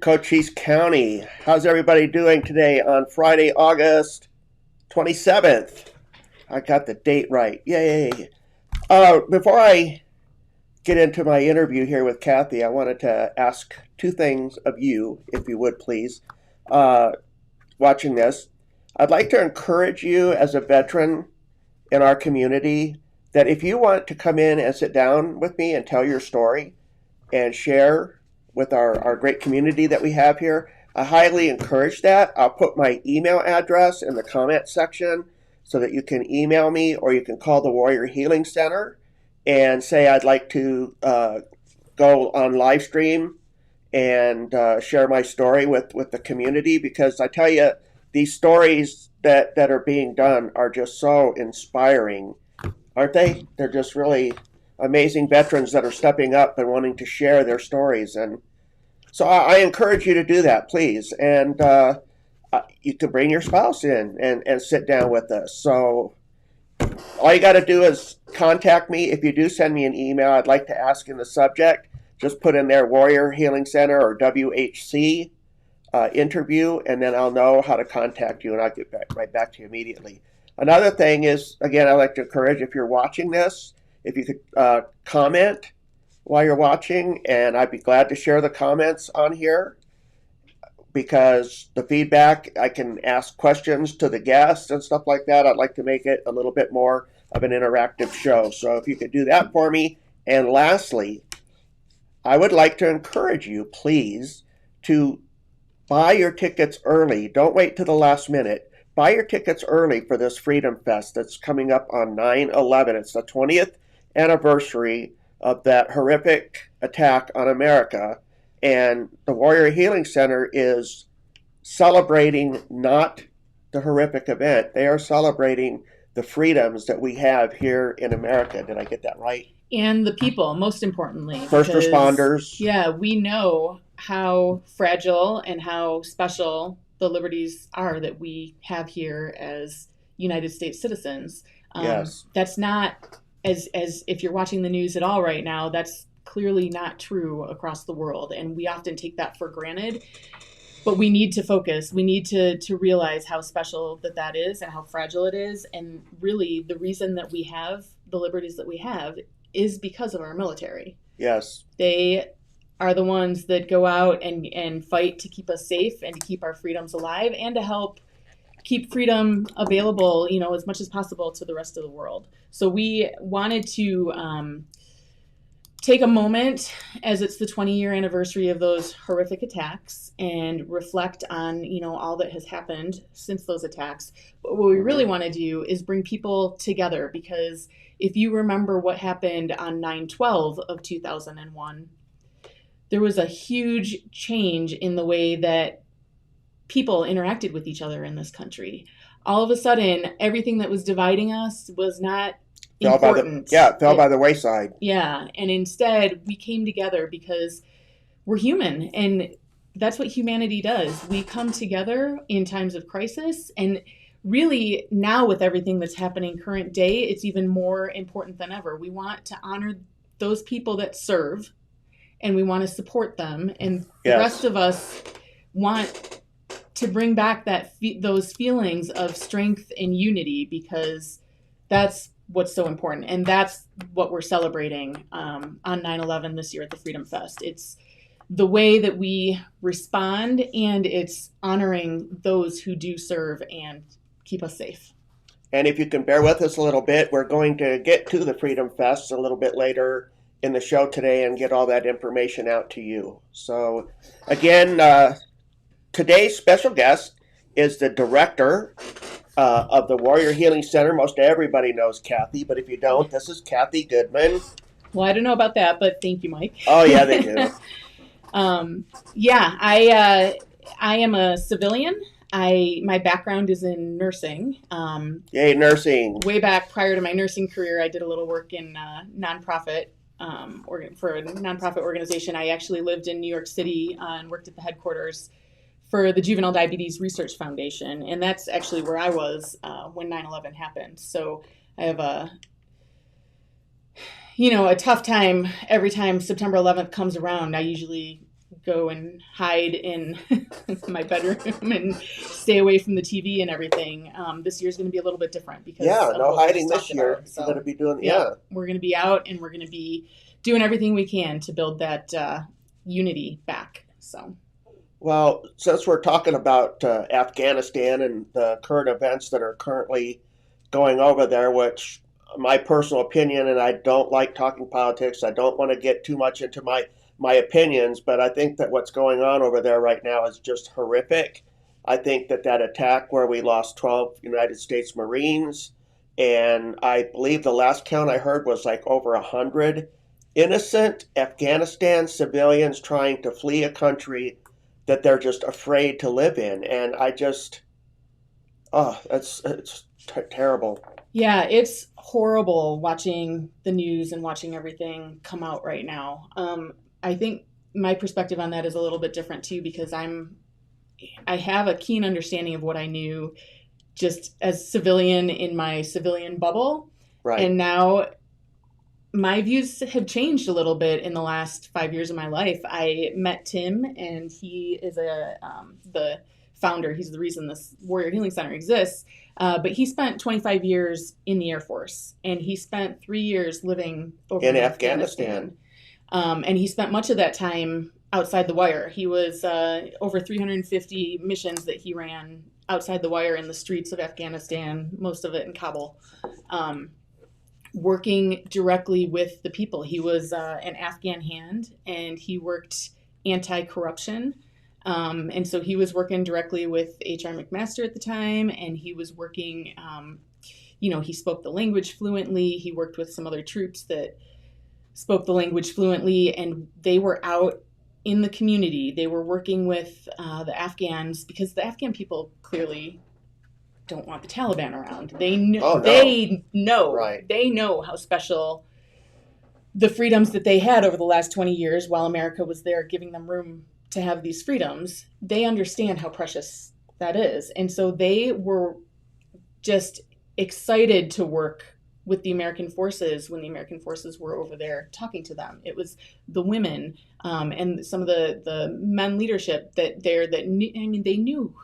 Cochise County. How's everybody doing today on Friday, August 27th? I got the date right. Yay. Before I get into my interview here with Kathy, I wanted to ask two things of you, if you would please, uh, watching this. I'd like to encourage you as a veteran in our community that if you want to come in and sit down with me and tell your story and share with our great community that we have here, I highly encourage that. I'll put my email address in the comment section so that you can email me or you can call the Warrior Healing Center and say I'd like to go on live stream and share my story with the community, because I tell you, these stories that are being done are just so inspiring, aren't they? They're just really amazing veterans that are stepping up and wanting to share their stories. And so I encourage you to do that, please. And you can bring your spouse in and sit down with us. So all you got to do is contact me. If you do send me an email, I'd like to ask in the subject, just put in there Warrior Healing Center or WHC interview, and then I'll know how to contact you, and I'll get right back to you immediately. Another thing is, again, I'd like to encourage, if you're watching this, if you could comment while you're watching, and I'd be glad to share the comments on here, because the feedback, I can ask questions to the guests and stuff like that. I'd like to make it a little bit more of an interactive show. So if you could do that for me. And lastly, I would like to encourage you, please, to buy your tickets early. Don't wait to the last minute. Buy your tickets early for this Freedom Fest that's coming up on 9/11. It's the 20th anniversary of that horrific attack on America. And the Warrior Healing Center is celebrating not the horrific event. They are celebrating the freedoms that we have here in America. Did I get that right? And the people, most importantly. First responders. Yeah, we know how fragile and how special the liberties are that we have here as United States citizens. Yes. That's not, as if you're watching the news at all right now, that's clearly not true across the world. And we often take that for granted. But we need to focus. We need to realize how special that is and how fragile it is. And really, the reason that we have the liberties that we have is because of our military. Yes. They are the ones that go out and fight to keep us safe and to keep our freedoms alive and to help keep freedom available, as much as possible to the rest of the world. So we wanted to take a moment, as it's the 20-year anniversary of those horrific attacks, and reflect on, all that has happened since those attacks. But what we really want to do is bring people together, because if you remember what happened on 9/12 of 2001, there was a huge change in the way that people interacted with each other in this country. All of a sudden, everything that was dividing us was not important. Fell by the wayside. Yeah, and instead we came together because we're human, and that's what humanity does. We come together in times of crisis, and really now with everything that's happening current day, it's even more important than ever. We want to honor those people that serve, and we want to support them, and the rest of us want to bring back those feelings of strength and unity, because that's what's so important. And that's what we're celebrating on 9/11 this year at the Freedom Fest. It's the way that we respond, and it's honoring those who do serve and keep us safe. And if you can bear with us a little bit, we're going to get to the Freedom Fest a little bit later in the show today and get all that information out to you. So again, today's special guest is the director of the Warrior Healing Center. Most everybody knows Kathy, but if you don't, this is Kathy Goodman. Well, I don't know about that, but thank you, Mike. Oh, yeah, they do. I am a civilian. My background is in nursing. Yay, nursing. Way back prior to my nursing career, I did a little work in nonprofit for a nonprofit organization. I actually lived in New York City and worked at the headquarters for the Juvenile Diabetes Research Foundation, and that's actually where I was when 9/11 happened. So I have a tough time every time September 11th comes around. I usually go and hide in my bedroom and stay away from the TV and everything. This year's going to be a little bit different because no what we hiding just this talked year. about. So, You're going to be doing, we're going to be out and we're going to be doing everything we can to build that unity back. So, Well, since we're talking about Afghanistan and the current events that are currently going over there, which my personal opinion, and I don't like talking politics. I don't want to get too much into my opinions, but I think that what's going on over there right now is just horrific. I think that attack where we lost 12 United States Marines, and I believe the last count I heard was like over 100 innocent Afghanistan civilians trying to flee a country that they're just afraid to live in. And I just, it's terrible. Yeah, it's horrible watching the news and watching everything come out right now. I think my perspective on that is a little bit different too, because I have a keen understanding of what I knew just as civilian in my civilian bubble. Right. And now my views have changed a little bit in the last 5 years of my life. I met Tim, and he is the founder. He's the reason this Warrior Healing Center exists. But he spent 25 years in the Air Force, and he spent 3 years living over in Afghanistan. And he spent much of that time outside the wire. He was over 350 missions that he ran outside the wire in the streets of Afghanistan, most of it in Kabul, working directly with the people. He was an Afghan hand, and he worked anti-corruption. And so he was working directly with H.R. McMaster at the time, and he was working, he spoke the language fluently. He worked with some other troops that spoke the language fluently, and they were out in the community. They were working with the Afghans, because the Afghan people clearly don't want the Taliban around. They know Right. They know how special the freedoms that they had over the last 20 years while America was there giving them room to have these freedoms. They understand how precious that is. And so they were just excited to work with the American forces when the American forces were over there talking to them. It was the women and some of the men leadership that they knew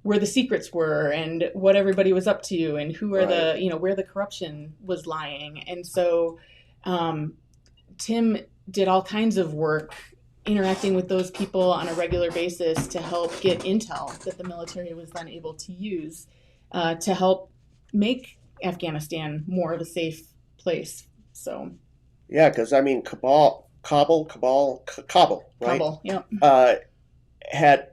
where the secrets were and what everybody was up to and who are where the corruption was lying. And so Tim did all kinds of work interacting with those people on a regular basis to help get intel that the military was then able to use to help make Afghanistan more of a safe place. So yeah, because I mean Kabul, right? Kabul, yep. Had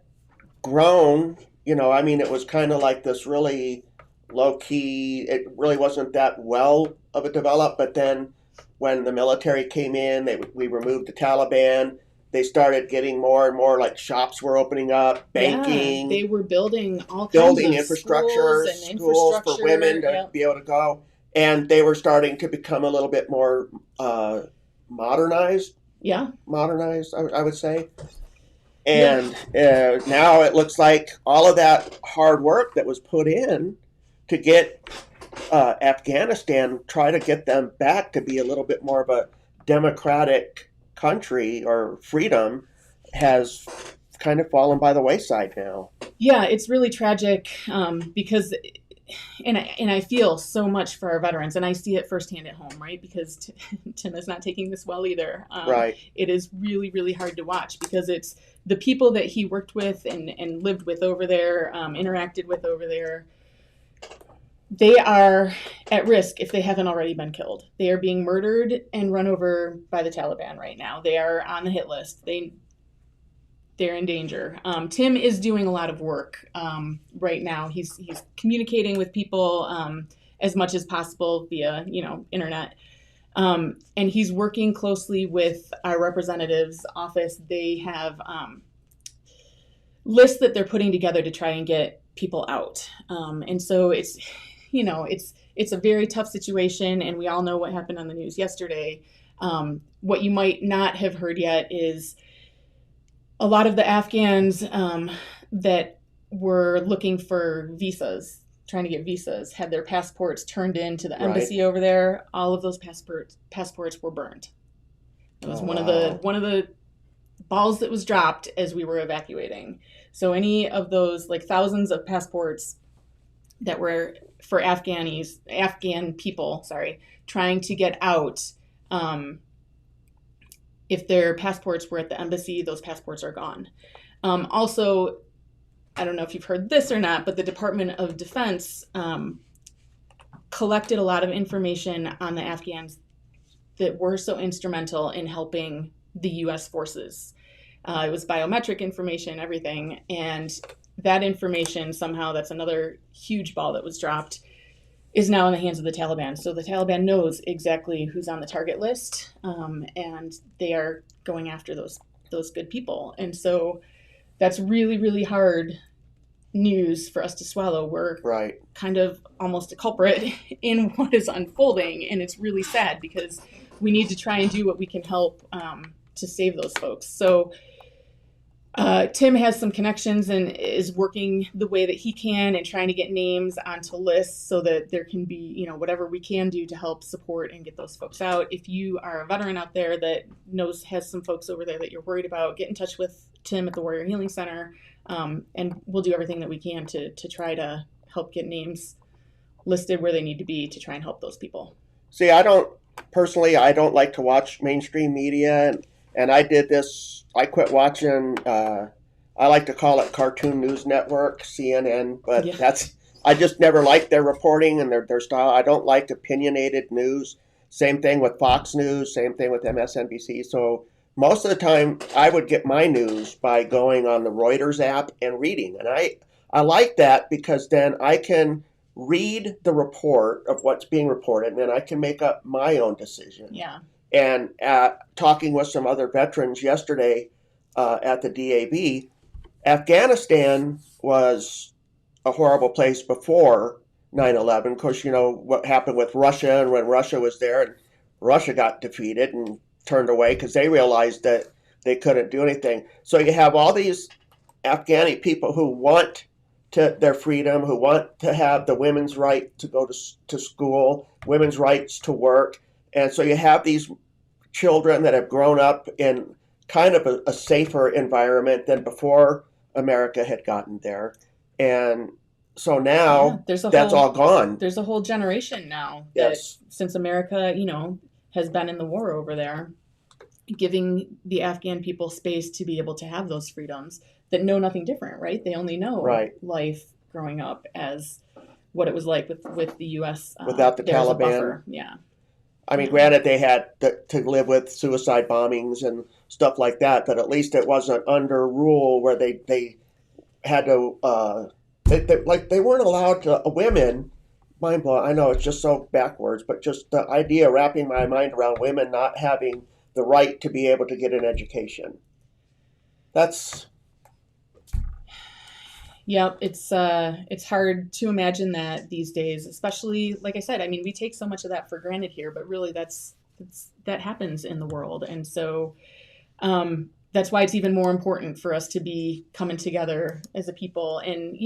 grown. It was kind of like this really low key. It really wasn't that well of a develop. But then when the military came in, we removed the Taliban. They started getting more and more, like shops were opening up, banking. Yeah, they were building all kinds of infrastructure, schools for women to be able to go. And they were starting to become a little bit more modernized. Yeah. Modernized, I would say. And now it looks like all of that hard work that was put in to get Afghanistan, try to get them back to be a little bit more of a democratic country or freedom, has kind of fallen by the wayside now. Yeah, it's really tragic because, and I feel so much for our veterans, and I see it firsthand at home, right? Because Tim is not taking this well either. Right. It is really, really hard to watch because it's the people that he worked with and lived with over there, interacted with over there. They are at risk if they haven't already been killed. They are being murdered and run over by the Taliban right now. They are on the hit list. They're in danger. Tim is doing a lot of work right now. He's communicating with people as much as possible via internet, and he's working closely with our representative's office. They have lists that they're putting together to try and get people out, and so it's a very tough situation, and we all know what happened on the news yesterday. What you might not have heard yet is a lot of the Afghans that were looking for visas, trying to get visas, had their passports turned in to the embassy over there. All of those passports were burned. It was one of the balls that was dropped as we were evacuating. So any of those like thousands of passports that were for Afghan people, trying to get out, if their passports were at the embassy, those passports are gone. Also, I don't know if you've heard this or not, but the Department of Defense collected a lot of information on the Afghans that were so instrumental in helping the U.S. forces. It was biometric information, everything. And that information, somehow, that's another huge ball that was dropped, is now in the hands of the Taliban. So the Taliban knows exactly who's on the target list, and they are going after those good people. And so that's really, really hard news for us to swallow. We're Right. kind of almost a culprit in what is unfolding, and it's really sad because we need to try and do what we can help to save those folks. So Tim has some connections and is working the way that he can and trying to get names onto lists so that there can be, whatever we can do to help support and get those folks out. If you are a veteran out there that has some folks over there that you're worried about, get in touch with Tim at the Warrior Healing Center, and we'll do everything that we can to try to help get names listed where they need to be to try and help those people. See, I don't like to watch mainstream media, and I did this. I quit watching, I like to call it Cartoon News Network, CNN, but I just never liked their reporting and their style. I don't like opinionated news. Same thing with Fox News, same thing with MSNBC. So most of the time I would get my news by going on the Reuters app and reading. And I like that because then I can read the report of what's being reported and then I can make up my own decision. Yeah. And talking with some other veterans yesterday at the DAB, Afghanistan was a horrible place before 9/11. Of course, what happened with Russia, and when Russia was there, and Russia got defeated and turned away because they realized that they couldn't do anything. So you have all these Afghani people who want their freedom, who want to have the women's right to go to school, women's rights to work. And so you have these children that have grown up in kind of a safer environment than before America had gotten there. And so now that's all gone. There's a whole generation now that since America, has been in the war over there, giving the Afghan people space to be able to have those freedoms that know nothing different, right? They only know life growing up as what it was like with the U.S. Without the Taliban. Yeah. I mean, granted, they had to live with suicide bombings and stuff like that, but at least it wasn't under rule where they had to, they weren't allowed to, women, mind blowing, I know it's just so backwards, but just the idea, wrapping my mind around women not having the right to be able to get an education. That's... Yep, it's hard to imagine that these days, especially, like I said, I mean, we take so much of that for granted here, but really that happens in the world. And so that's why it's even more important for us to be coming together as a people. And,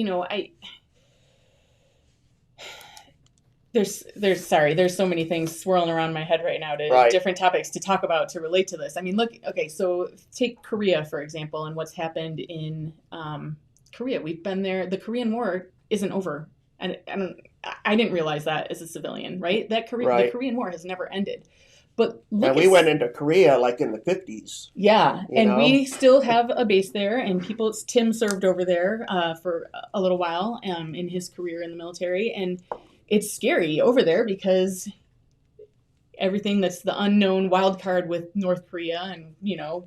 there's so many things swirling around my head right now to different topics to talk about to relate to this. I mean, so take Korea, for example, and what's happened in Korea. We've been there. The Korean War isn't over. And I didn't realize that as a civilian, right? The Korean War has never ended. But we went into Korea like in the 50s. Yeah, we still have a base there, and Tim served over there for a little while in his career in the military, and it's scary over there because everything that's the unknown wild card with North Korea and,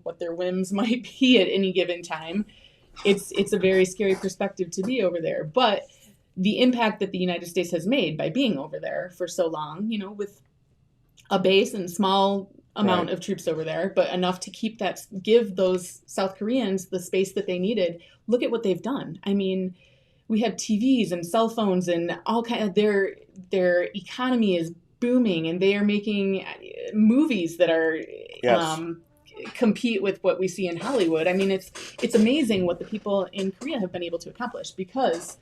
what their whims might be at any given time. It's a very scary perspective to be over there. But the impact that the United States has made by being over there for so long, with a base and small amount of troops over there, but enough to give those South Koreans the space that they needed. Look at what they've done. I mean, we have TVs and cell phones and all kind of their economy is booming, and they are making movies that are compete with what we see in Hollywood. I mean, it's amazing what the people in Korea have been able to accomplish because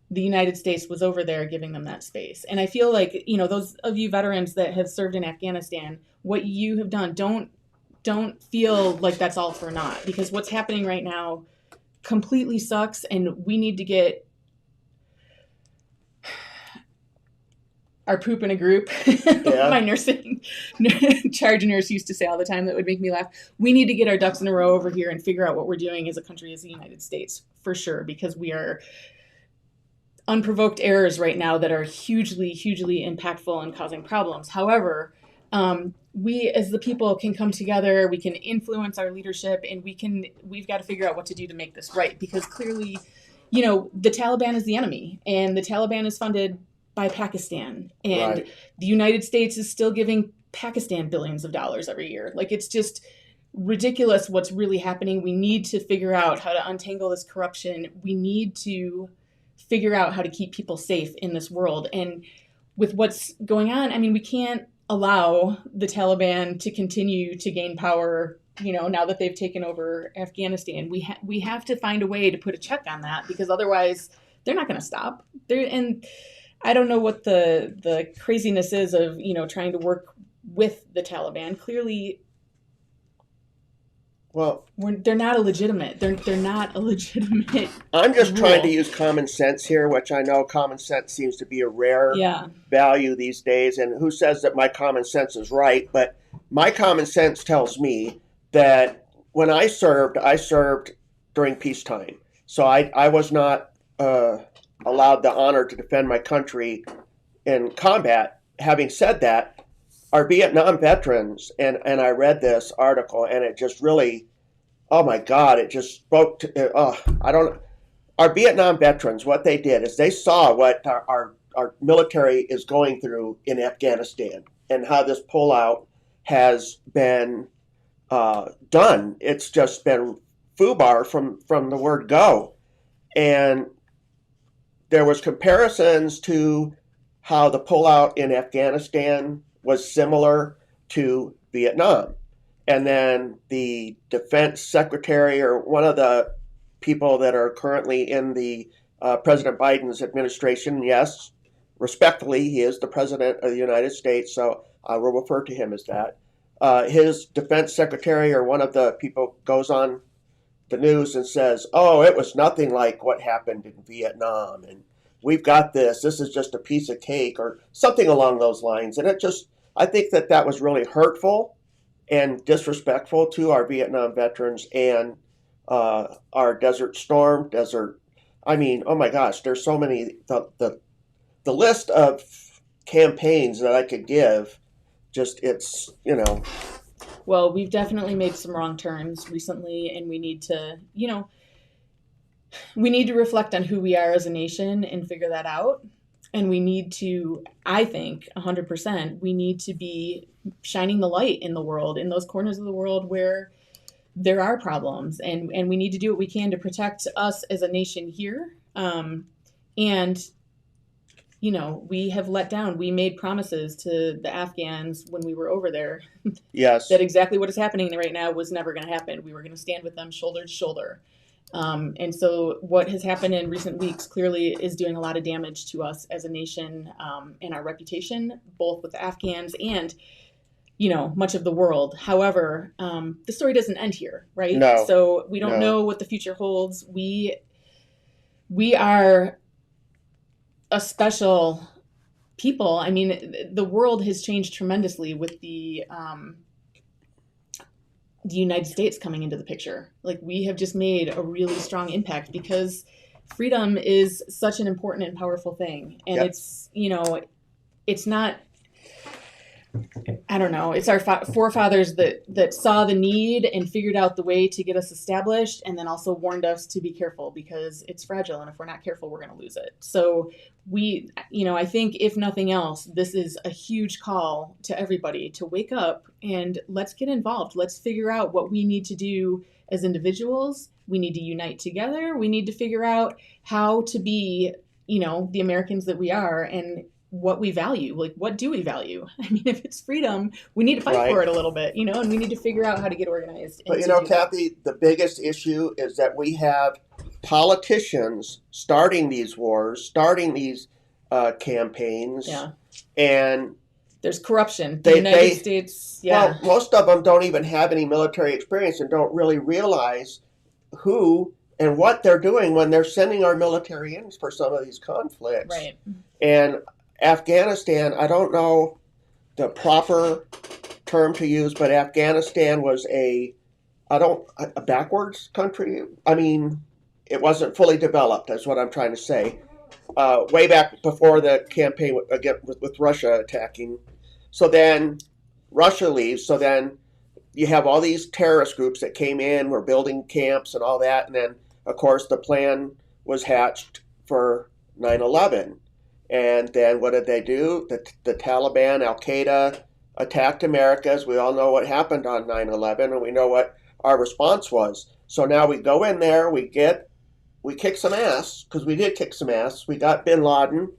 the United States was over there giving them that space. And I feel like, those of you veterans that have served in Afghanistan, what you have done, don't don't feel like that's all for naught, because what's happening right now completely sucks, and we need to get our poop in a group. Yeah. My nursing charge nurse used to say all the time, that would make me laugh. We need to get our ducks in a row over here and figure out what we're doing as a country, as the United States, for sure, because we are unprovoked errors right now that are hugely, hugely impactful and causing problems. However, we as the people can come together, we can influence our leadership, and we've got to figure out what to do to make this right, because clearly, the Taliban is the enemy, and the Taliban is funded by Pakistan, and Right. the United States is still giving Pakistan billions of dollars every year. Like, it's just ridiculous what's really happening. We need to figure out how to untangle this corruption. We need to figure out how to keep people safe in this world. And with what's going on, I mean, we can't allow the Taliban to continue to gain power, now that they've taken over Afghanistan. We have to find a way to put a check on that, because otherwise they're not going to stop. And I don't know what the craziness is of, trying to work with the Taliban. Clearly, Well, they're not a legitimate. They're not a legitimate. I'm just rule. trying to use common sense here, which I know common sense seems to be a rare value these days. And who says that my common sense is right? But my common sense tells me that when I served during peacetime. So I was not allowed the honor to defend my country in combat. Having said that, our Vietnam veterans, and I read this article, and it just really, oh my God, it just spoke to, our Vietnam veterans, what they did is they saw what our military is going through in Afghanistan, and how this pullout has been done. It's just been FUBAR from the word go. And there was comparisons to how the pullout in Afghanistan was similar to Vietnam. And then the defense secretary, or one of the people that are currently in the President Biden's administration, yes, respectfully, he is the president of the United States, so I will refer to him as that. His defense secretary, or one of the people, goes on the news and says, oh, it was nothing like what happened in Vietnam, and we've got this is just a piece of cake, or something along those lines. And I think that was really hurtful and disrespectful to our Vietnam veterans and our Desert Storm, I mean, oh my gosh, there's so many, the list of campaigns that I could give, it's. Well, we've definitely made some wrong turns recently, and we need to, reflect on who we are as a nation and figure that out. And we need to, I think, 100%, we need to be shining the light in the world, in those corners of the world where there are problems. And we need to do what we can to protect us as a nation here. And we have let down. We made promises to the Afghans when we were over there. Yes. That exactly what is happening right now was never going to happen. We were going to stand with them shoulder to shoulder. And so what has happened in recent weeks clearly is doing a lot of damage to us as a nation, and our reputation, both with the Afghans and, much of the world. However, the story doesn't end here, right? No. So we don't know what the future holds. We are a special people. I mean, the world has changed tremendously with the United States coming into the picture. Like, we have just made a really strong impact, because freedom is such an important and powerful thing. And it's, it's not, I don't know, it's our forefathers that saw the need and figured out the way to get us established, and then also warned us to be careful, because it's fragile, and if we're not careful, we're going to lose it. So we, I think if nothing else, this is a huge call to everybody to wake up and let's get involved. Let's figure out what we need to do as individuals. We need to unite together. We need to figure out how to be, the Americans that we are, and what we value. Like, what do we value? I mean, if it's freedom, we need to fight for it a little bit, and we need to figure out how to get organized. But Kathy, the biggest issue is that we have politicians starting these wars, starting these campaigns, and There's corruption. The They, United States, yeah. well, most of them don't even have any military experience and don't really realize who and what they're doing when they're sending our military in for some of these conflicts. Right. And Afghanistan, I don't know the proper term to use, but Afghanistan was a backwards country. I mean, it wasn't fully developed, that's what I'm trying to say. Way back before the campaign with Russia attacking. So then Russia leaves. So then you have all these terrorist groups that came in, were building camps and all that. And then, of course, the plan was hatched for 9/11. And then what did they do? The Taliban, Al-Qaeda attacked America. As we all know what happened on 9/11, and we know what our response was. So now we go in there, we kick some ass, because we did kick some ass. We got bin Laden.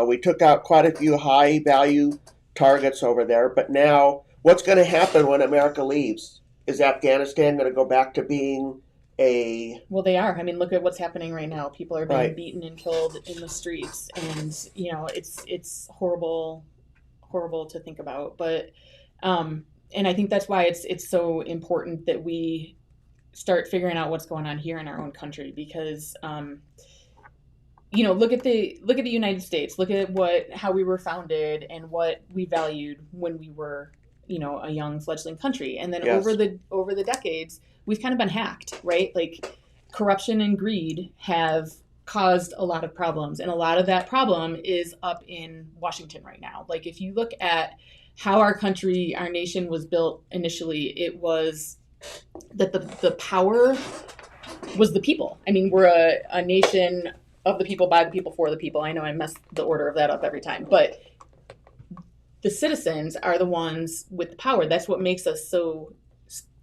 We took out quite a few high-value targets over there. But now, what's going to happen when America leaves? Is Afghanistan going to go back to being a... Well, they are. I mean, look at what's happening right now. People are being Right. beaten and killed in the streets. And, you know, it's horrible to think about. But, and I think that's why it's so important that we start figuring out what's going on here in our own country, because you know, look at the United States, look at how we were founded and what we valued when we were, you know, a young fledgling country. And then Yes. over the decades, we've kind of been hacked, right? Like corruption and greed have caused a lot of problems, and a lot of that problem is up in Washington right now. Like if you look at how our nation was built initially, it was that the power was the people. I mean, we're a nation of the people, by the people, for the people. I know I mess the order of that up every time, but the citizens are the ones with the power. That's what makes us so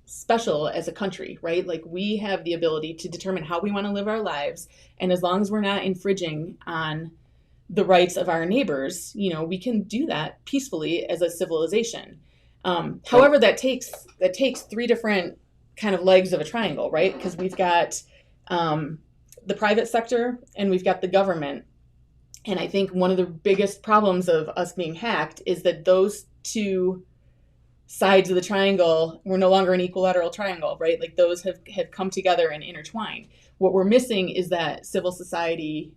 special as a country, right? Like we have the ability to determine how we want to live our lives, and as long as we're not infringing on the rights of our neighbors, you know, we can do that peacefully as a civilization. However, that takes three different kind of legs of a triangle, right? Because we've got the private sector and we've got the government. And I think one of the biggest problems of us being hacked is that those two sides of the triangle were no longer an equilateral triangle, right? Like those have come together and intertwined. What we're missing is that civil society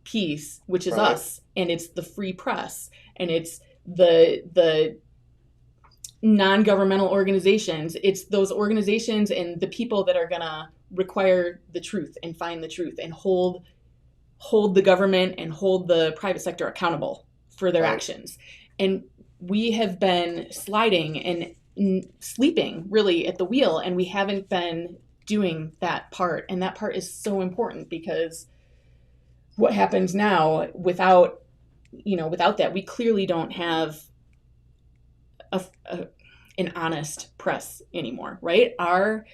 piece, which is Right. us, and it's the free press, and it's the non-governmental organizations. It's those organizations and the people that are gonna require the truth and find the truth and hold the government and hold the private sector accountable for their Right. actions. And we have been sliding and sleeping really at the wheel, and we haven't been doing that part. And that part is so important, because what happens now without that, we clearly don't have an honest press anymore, right? Our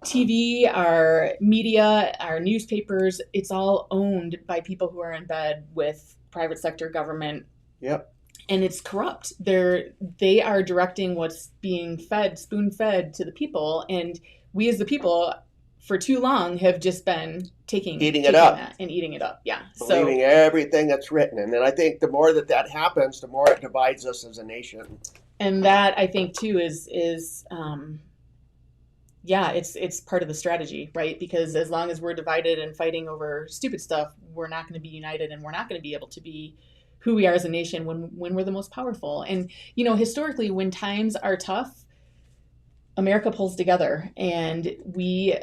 TV, our media, our newspapers, it's all owned by people who are in bed with private sector government. Yep. And it's corrupt. They are directing what's being spoon-fed to the people, and we as the people for too long have just been taking Eating it up. that and eating it up. Yeah. Believing everything that's written. And then I think the more that happens, the more it divides us as a nation. And that, I think, too, is it's part of the strategy, right? Because as long as we're divided and fighting over stupid stuff, we're not going to be united, and we're not going to be able to be who we are as a nation when we're the most powerful. And, you know, historically, when times are tough, America pulls together, and we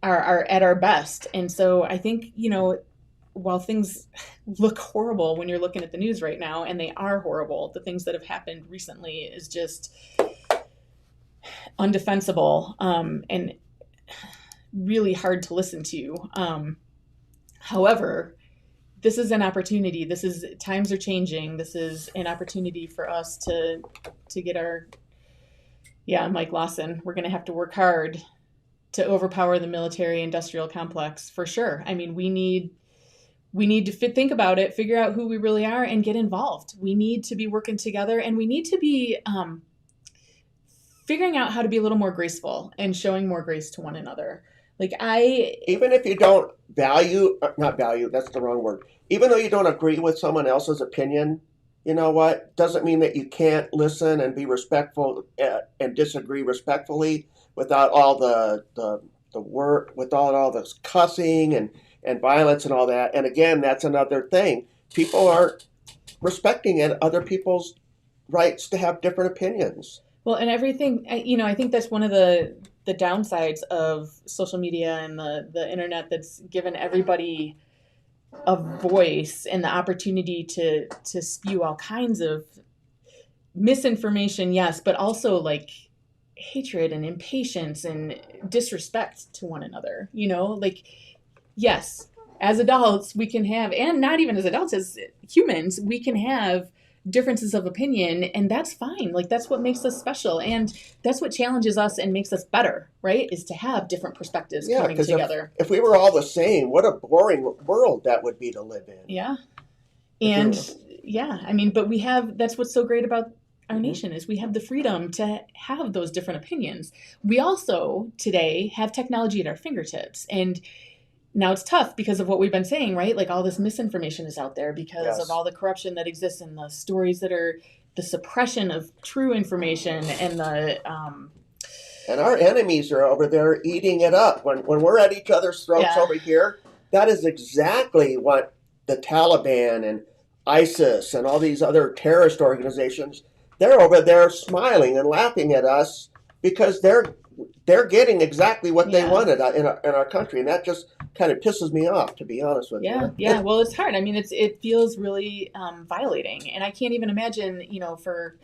are at our best. And so I think, you know, while things look horrible when you're looking at the news right now, and they are horrible, the things that have happened recently is just undefensible and really hard to listen to. However, this is an opportunity. Times are changing. This is an opportunity for us to get Mike Lawson, we're going to have to work hard to overpower the military industrial complex, for sure. I mean, we need to think about it, figure out who we really are, and get involved. We need to be working together, and we need to be figuring out how to be a little more graceful and showing more grace to one another. Even if you don't not value, that's the wrong word. Even though you don't agree with someone else's opinion, you know what? Doesn't mean that you can't listen and be respectful and disagree respectfully without all the work, without all this cussing and violence and all that. And again, that's another thing. People aren't respecting other people's rights to have different opinions. Well, and everything, I think that's one of the downsides of social media and the internet, that's given everybody a voice and the opportunity to spew all kinds of misinformation, yes, but also like hatred and impatience and disrespect to one another. Like, yes, as adults we can have, and not even as adults, as humans, we can have differences of opinion, and that's fine. Like, that's what makes us special, and that's what challenges us and makes us better, right? Is to have different perspectives coming together. If we were all the same, what a boring world that would be to live in. Yeah. And but we have, that's what's so great about our nation, is we have the freedom to have those different opinions. We also today have technology at our fingertips, and now it's tough because of what we've been saying, right? Like, all this misinformation is out there because of all the corruption that exists, and the stories that are the suppression of true information, and and our enemies are over there eating it up. When we're at each other's throats over here, that is exactly what the Taliban and ISIS and all these other terrorist organizations, they're over there smiling and laughing at us because they're getting exactly what they wanted in our country, and that just kind of pisses me off, to be honest with you. Yeah. Well, it's hard. I mean, it feels really violating, and I can't even imagine, for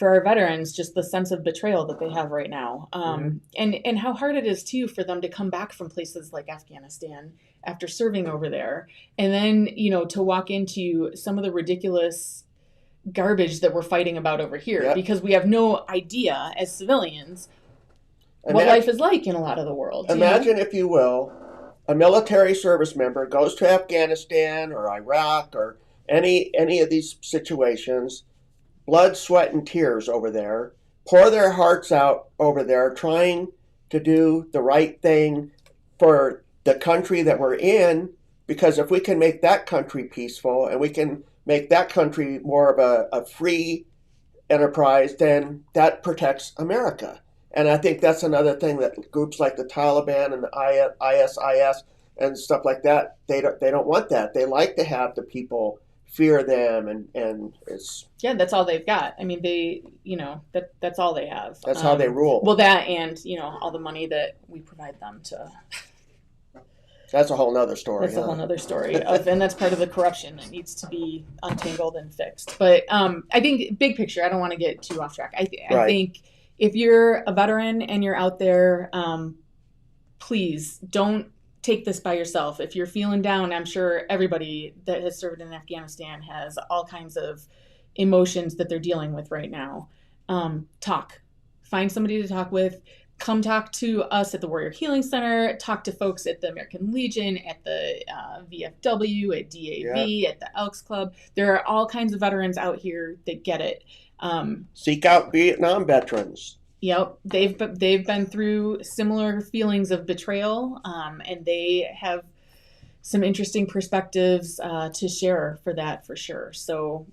our veterans, just the sense of betrayal that they have right now, and how hard it is too for them to come back from places like Afghanistan after serving over there, and then to walk into some of the ridiculous garbage that we're fighting about over here, because we have no idea as civilians what life is like in a lot of the world. Imagine, if you will, a military service member goes to Afghanistan or Iraq or any of these situations, blood, sweat, and tears over there, pour their hearts out over there, trying to do the right thing for the country that we're in, because if we can make that country peaceful and we can make that country more of a free enterprise, then that protects America. And I think that's another thing that groups like the Taliban and the ISIS and stuff like that, they don't want that. They like to have the people fear them, and it's that's all they've got. I mean, that's all they have. That's how they rule. Well, that, and all the money that we provide them to. That's a whole nother story. That's a whole nother story, and that's part of the corruption that needs to be untangled and fixed. But I think, big picture, I don't want to get too off track. I think if you're a veteran and you're out there, please don't take this by yourself. If you're feeling down, I'm sure everybody that has served in Afghanistan has all kinds of emotions that they're dealing with right now. Talk. Find somebody to talk with. Come talk to us at the Warrior Healing Center. Talk to folks at the American Legion, at the VFW, at DAV, at the Elks Club. There are all kinds of veterans out here that get it. Seek out Vietnam veterans. Yep, they've been through similar feelings of betrayal, and they have some interesting perspectives to share for that, for sure. So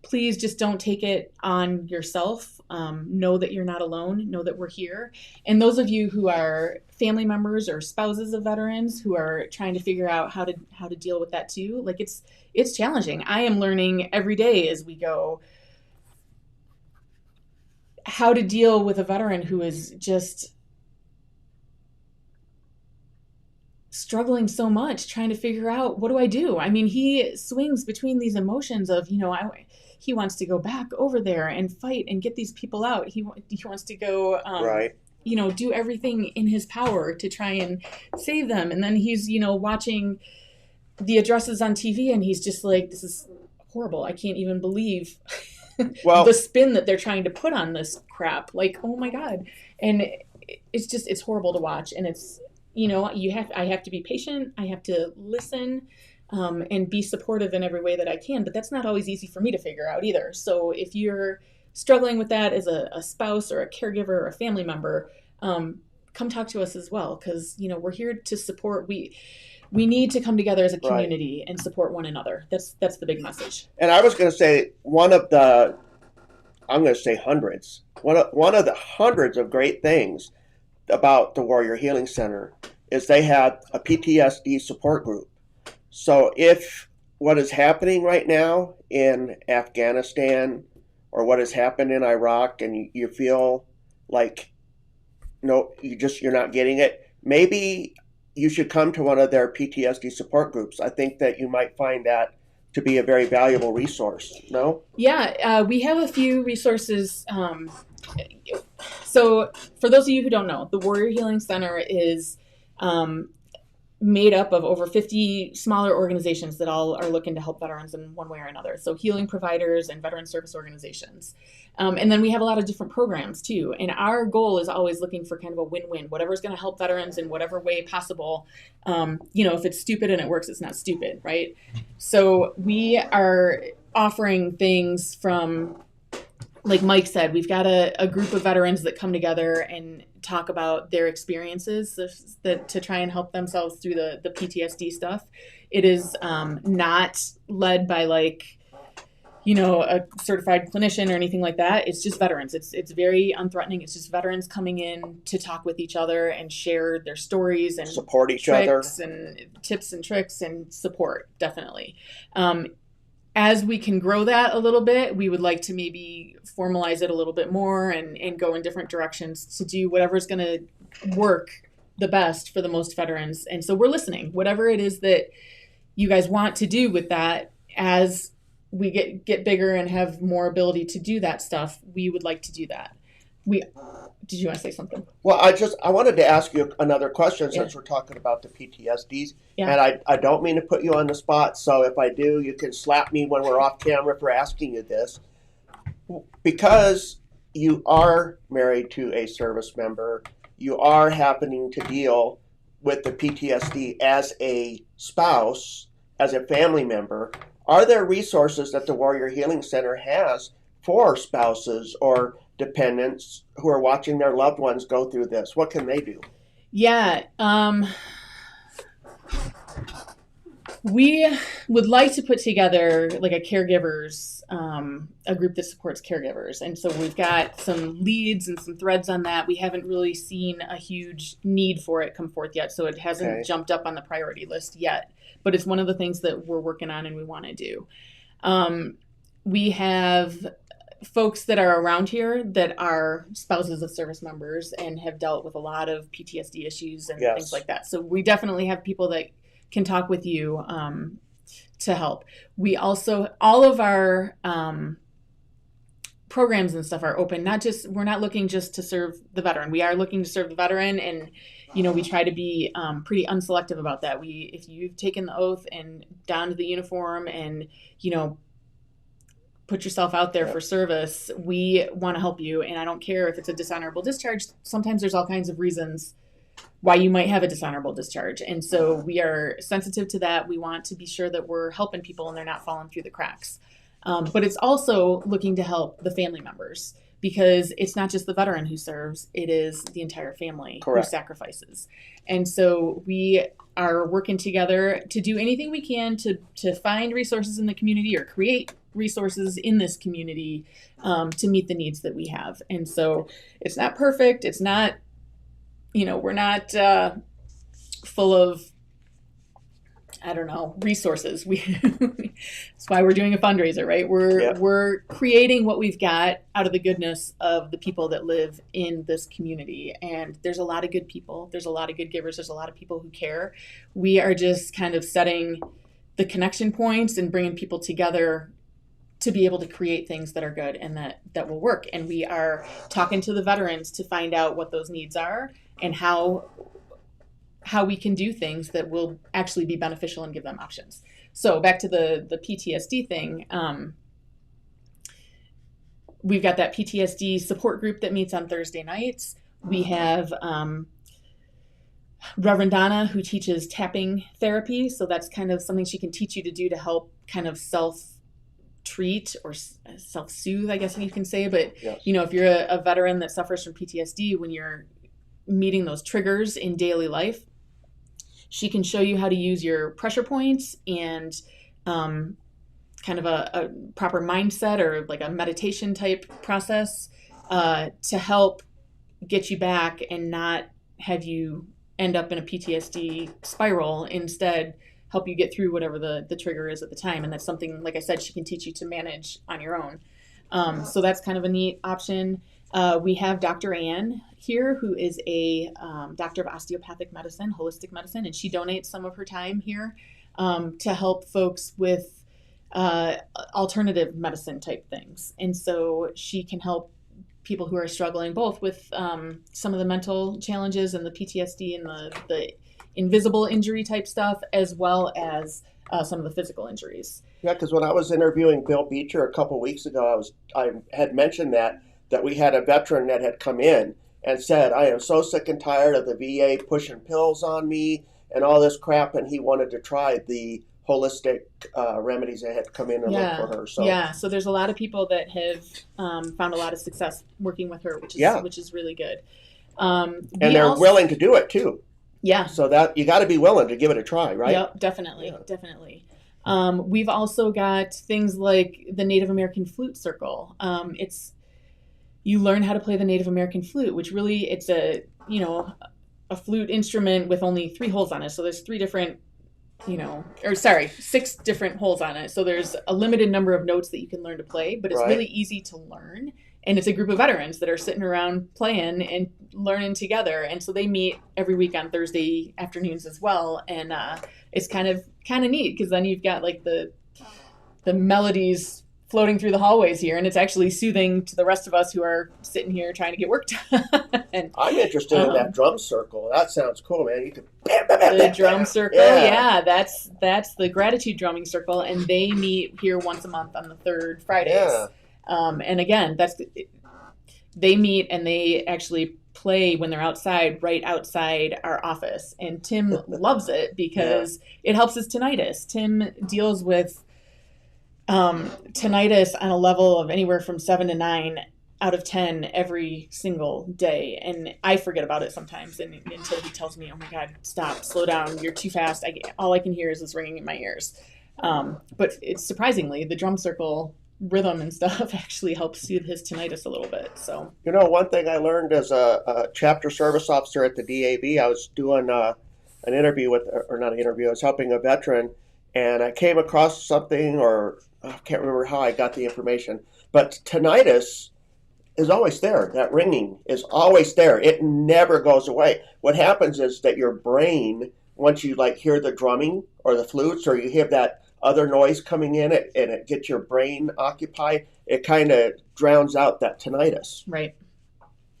please just don't take it on yourself. Know that you're not alone. Know that we're here. And those of you who are family members or spouses of veterans who are trying to figure out how to deal with that too, like, it's challenging. I am learning every day as we go how to deal with a veteran who is just struggling so much, trying to figure out, what do I do? I mean, he swings between these emotions of, he wants to go back over there and fight and get these people out. He wants to go, do everything in his power to try and save them. And then he's, watching the addresses on TV, and he's just like, this is horrible. I can't even believe the spin that they're trying to put on this crap. Like, oh my God. And it's horrible to watch. And it's, I have to be patient. I have to listen, and be supportive in every way that I can. But that's not always easy for me to figure out either. So if you're struggling with that as a spouse or a caregiver or a family member, come talk to us as well, because we're here to support. We need to come together as a community and support one another. That's the big message. And I was going to say I'm going to say hundreds. One of the hundreds of great things about the Warrior Healing Center is they have a PTSD support group. So if what is happening right now in Afghanistan or what has happened in Iraq and you feel like you're not getting it, maybe you should come to one of their PTSD support groups. I think that you might find that to be a very valuable resource. No? Yeah, we have a few resources. So for those of you who don't know, the Warrior Healing Center is made up of over 50 smaller organizations that all are looking to help veterans in one way or another. So healing providers and veteran service organizations. And then we have a lot of different programs too. And our goal is always looking for kind of a win-win, whatever's going to help veterans in whatever way possible. If it's stupid and it works, it's not stupid, right? So we are offering things from, like Mike said, we've got a group of veterans that come together and talk about their experiences to try and help themselves through the PTSD stuff. It is not led by a certified clinician or anything like that. It's just veterans. It's very unthreatening. It's just veterans coming in to talk with each other and share their stories and support each other and tips and tricks and support, definitely. As we can grow that a little bit, we would like to maybe formalize it a little bit more and go in different directions to do whatever's going to work the best for the most veterans. And so we're listening. Whatever it is that you guys want to do with that, as we get bigger and have more ability to do that stuff, we would like to do that. Did you want to say something? Well, I wanted to ask you another question since we're talking about the PTSDs. Yeah. And I don't mean to put you on the spot, so if I do, you can slap me when we're off camera for asking you this. Because you are married to a service member, you are happening to deal with the PTSD as a spouse, as a family member. Are there resources that the Warrior Healing Center has for spouses or dependents who are watching their loved ones go through this? What can they do? Yeah. We would like to put together like a caregivers, a group that supports caregivers. And so we've got some leads and some threads on that. We haven't really seen a huge need for it come forth yet. So it hasn't jumped up on the priority list yet, but it's one of the things that we're working on and we want to do. We have folks that are around here that are spouses of service members and have dealt with a lot of PTSD issues and things like that. So we definitely have people that can talk with you to help. We also, all of our programs and stuff are open. We're not looking just to serve the veteran. We are looking to serve the veteran, and we try to be pretty unselective about that. If you've taken the oath and donned the uniform and put yourself out there for service, we want to help you. And I don't care if it's a dishonorable discharge. Sometimes there's all kinds of reasons why you might have a dishonorable discharge. And so we are sensitive to that. We want to be sure that we're helping people and they're not falling through the cracks. But it's also looking to help the family members, because it's not just the veteran who serves, it is the entire family who sacrifices. And so we are working together to do anything we can to find resources in the community or create resources in this community to meet the needs that we have. And so it's not perfect. It's not, we're not full of, resources. That's why we're doing a fundraiser, right? We're creating what we've got out of the goodness of the people that live in this community. And there's a lot of good people. There's a lot of good givers. There's a lot of people who care. We are just kind of setting the connection points and bringing people together to be able to create things that are good and that will work. And we are talking to the veterans to find out what those needs are and how we can do things that will actually be beneficial and give them options. So back to the PTSD thing, we've got that PTSD support group that meets on Thursday nights. We have Reverend Donna, who teaches tapping therapy. So that's kind of something she can teach you to do to help kind of self-treat or self-soothe, I guess you can say. But, if you're a veteran that suffers from PTSD, when you're meeting those triggers in daily life. She can show you how to use your pressure points and kind of a proper mindset or like a meditation type process to help get you back and not have you end up in a PTSD spiral. Instead, help you get through whatever the trigger is at the time. And that's something, like I said, she can teach you to manage on your own. So that's kind of a neat option. We have Dr. Ann here, who is a doctor of osteopathic medicine, holistic medicine, and she donates some of her time here to help folks with alternative medicine type things. And so she can help people who are struggling both with some of the mental challenges and the PTSD and the invisible injury type stuff, as well as some of the physical injuries. Yeah, because when I was interviewing Bill Beecher a couple weeks ago, I had mentioned that we had a veteran that had come in and said, I am so sick and tired of the VA pushing pills on me and all this crap, and he wanted to try the holistic remedies that had come in and look for her. So there's a lot of people that have found a lot of success working with her, which is really good. And they're willing to do it too. Yeah. So that you got to be willing to give it a try, right? Yep, definitely. We've also got things like the Native American Flute Circle. You learn how to play the Native American flute, which really it's a flute instrument with only 3 holes on it. So there's 6 different holes on it. So there's a limited number of notes that you can learn to play, but it's really easy to learn. And it's a group of veterans that are sitting around playing and learning together. And so they meet every week on Thursday afternoons as well. And it's kind of neat because then you've got like the melodies floating through the hallways here, and it's actually soothing to the rest of us who are sitting here trying to get work done. And, I'm interested in that drum circle. That sounds cool, man. You can the drum circle, that's the gratitude drumming circle, and they meet here once a month on the 3rd Fridays. Yeah. And again, they meet and they actually play when they're outside, right outside our office. And Tim loves it because it helps his tinnitus. Tim deals with tinnitus on a level of anywhere from 7 to 9 out of 10 every single day. And I forget about it sometimes until he tells me, oh my God, stop, slow down, you're too fast. All I can hear is this ringing in my ears. But it's surprisingly, the drum circle rhythm and stuff actually helps soothe his tinnitus a little bit. So, one thing I learned as a chapter service officer at the DAB, I was doing an interview I was helping a veteran, and I came across something, or I can't remember how I got the information, but tinnitus is always there. That ringing is always there. It never goes away. What happens is that your brain, once you hear the drumming or the flutes, or you hear that other noise coming in and it gets your brain occupied, it kind of drowns out that tinnitus. Right.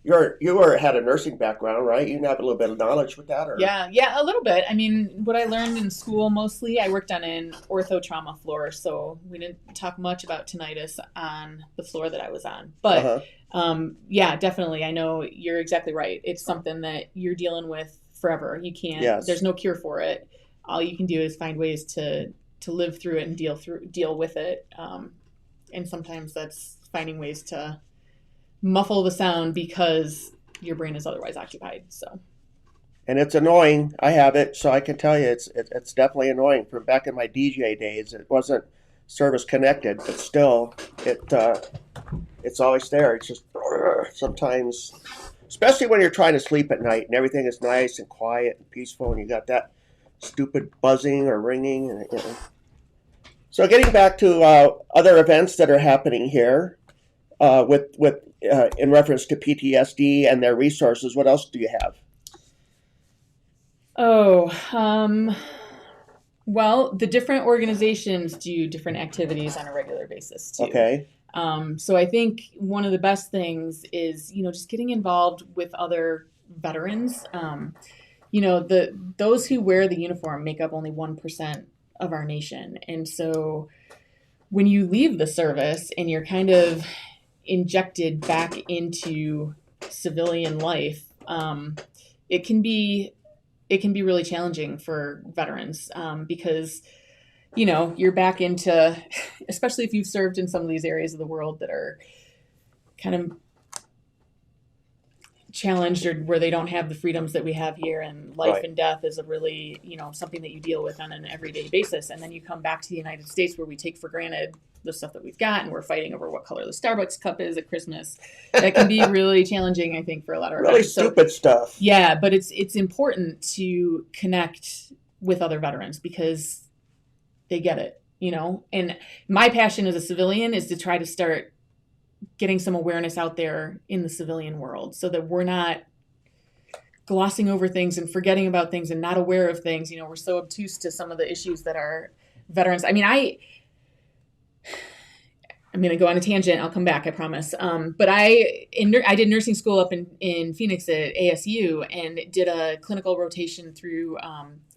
You had a nursing background, right? You have a little bit of knowledge with that, or? Yeah, a little bit. I mean, what I learned in school mostly, I worked on an ortho trauma floor, so we didn't talk much about tinnitus on the floor that I was on. But definitely, I know you're exactly right. It's something that you're dealing with forever. You can't. Yes. There's no cure for it. All you can do is find ways to live through it and deal with it. And sometimes that's finding ways to muffle the sound because your brain is otherwise occupied. So, and it's annoying. I have it, so I can tell you it's definitely annoying. From back in my DJ days, it wasn't service connected, but still, it's always there. It's just sometimes, especially when you're trying to sleep at night and everything is nice and quiet and peaceful, and you got that stupid buzzing or ringing. And, So, getting back to other events that are happening here. In reference to PTSD and their resources, what else do you have? Well, the different organizations do different activities on a regular basis too. Okay. So I think one of the best things is, just getting involved with other veterans. Those who wear the uniform make up only 1% of our nation. And so when you leave the service and you're kind of injected back into civilian life, it can be really challenging for veterans because you're back into, especially if you've served in some of these areas of the world that are kind of challenged or where they don't have the freedoms that we have here, and life Right. and death is a really, something that you deal with on an everyday basis. And then you come back to the United States where we take for granted the stuff that we've got, and we're fighting over what color the Starbucks cup is at Christmas. That can be really challenging, I think, for a lot of our Really veterans. stupid stuff. Yeah, but it's important to connect with other veterans because they get it, And my passion as a civilian is to try to start getting some awareness out there in the civilian world so that we're not glossing over things and forgetting about things and not aware of things. We're so obtuse to some of the issues that our veterans. I mean, I'm going to go on a tangent. I'll come back, I promise. But I did nursing school up in Phoenix at ASU and did a clinical rotation through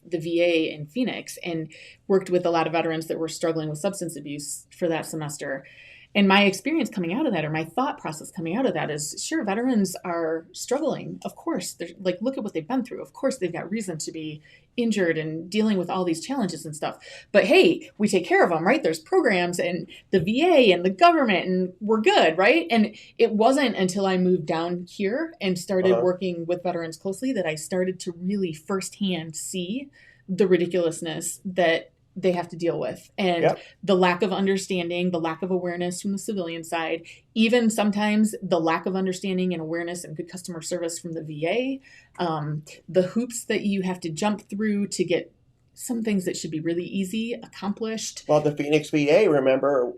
the VA in Phoenix and worked with a lot of veterans that were struggling with substance abuse for that semester. And my experience coming out of that, or my thought process coming out of that, is sure, veterans are struggling. Of course, they're like, look at what they've been through. Of course, they've got reason to be injured and dealing with all these challenges and stuff. But hey, we take care of them, right? There's programs and the VA and the government, and we're good, right? And it wasn't until I moved down here and started working with veterans closely that I started to really firsthand see the ridiculousness that they have to deal with, and the lack of understanding, the lack of awareness from the civilian side, even sometimes the lack of understanding and awareness and good customer service from the VA, the hoops that you have to jump through to get some things that should be really easy accomplished. Well, the Phoenix VA, remember,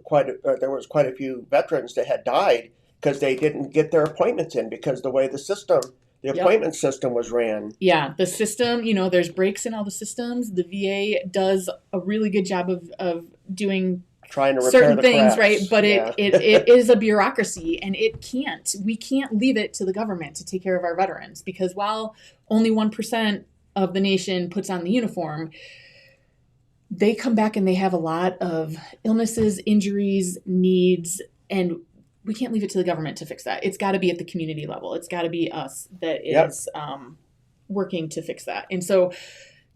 there was quite a few veterans that had died because they didn't get their appointments in because the way the appointment system was ran. Yeah, the system, there's breaks in all the systems. The VA does a really good job of doing trying to repair certain the things, cracks. right? But it is a bureaucracy, and we can't leave it to the government to take care of our veterans, because while only 1% of the nation puts on the uniform, they come back and they have a lot of illnesses, injuries, needs, and we can't leave it to the government to fix that. It's got to be at the community level. It's got to be us that is working to fix that. And so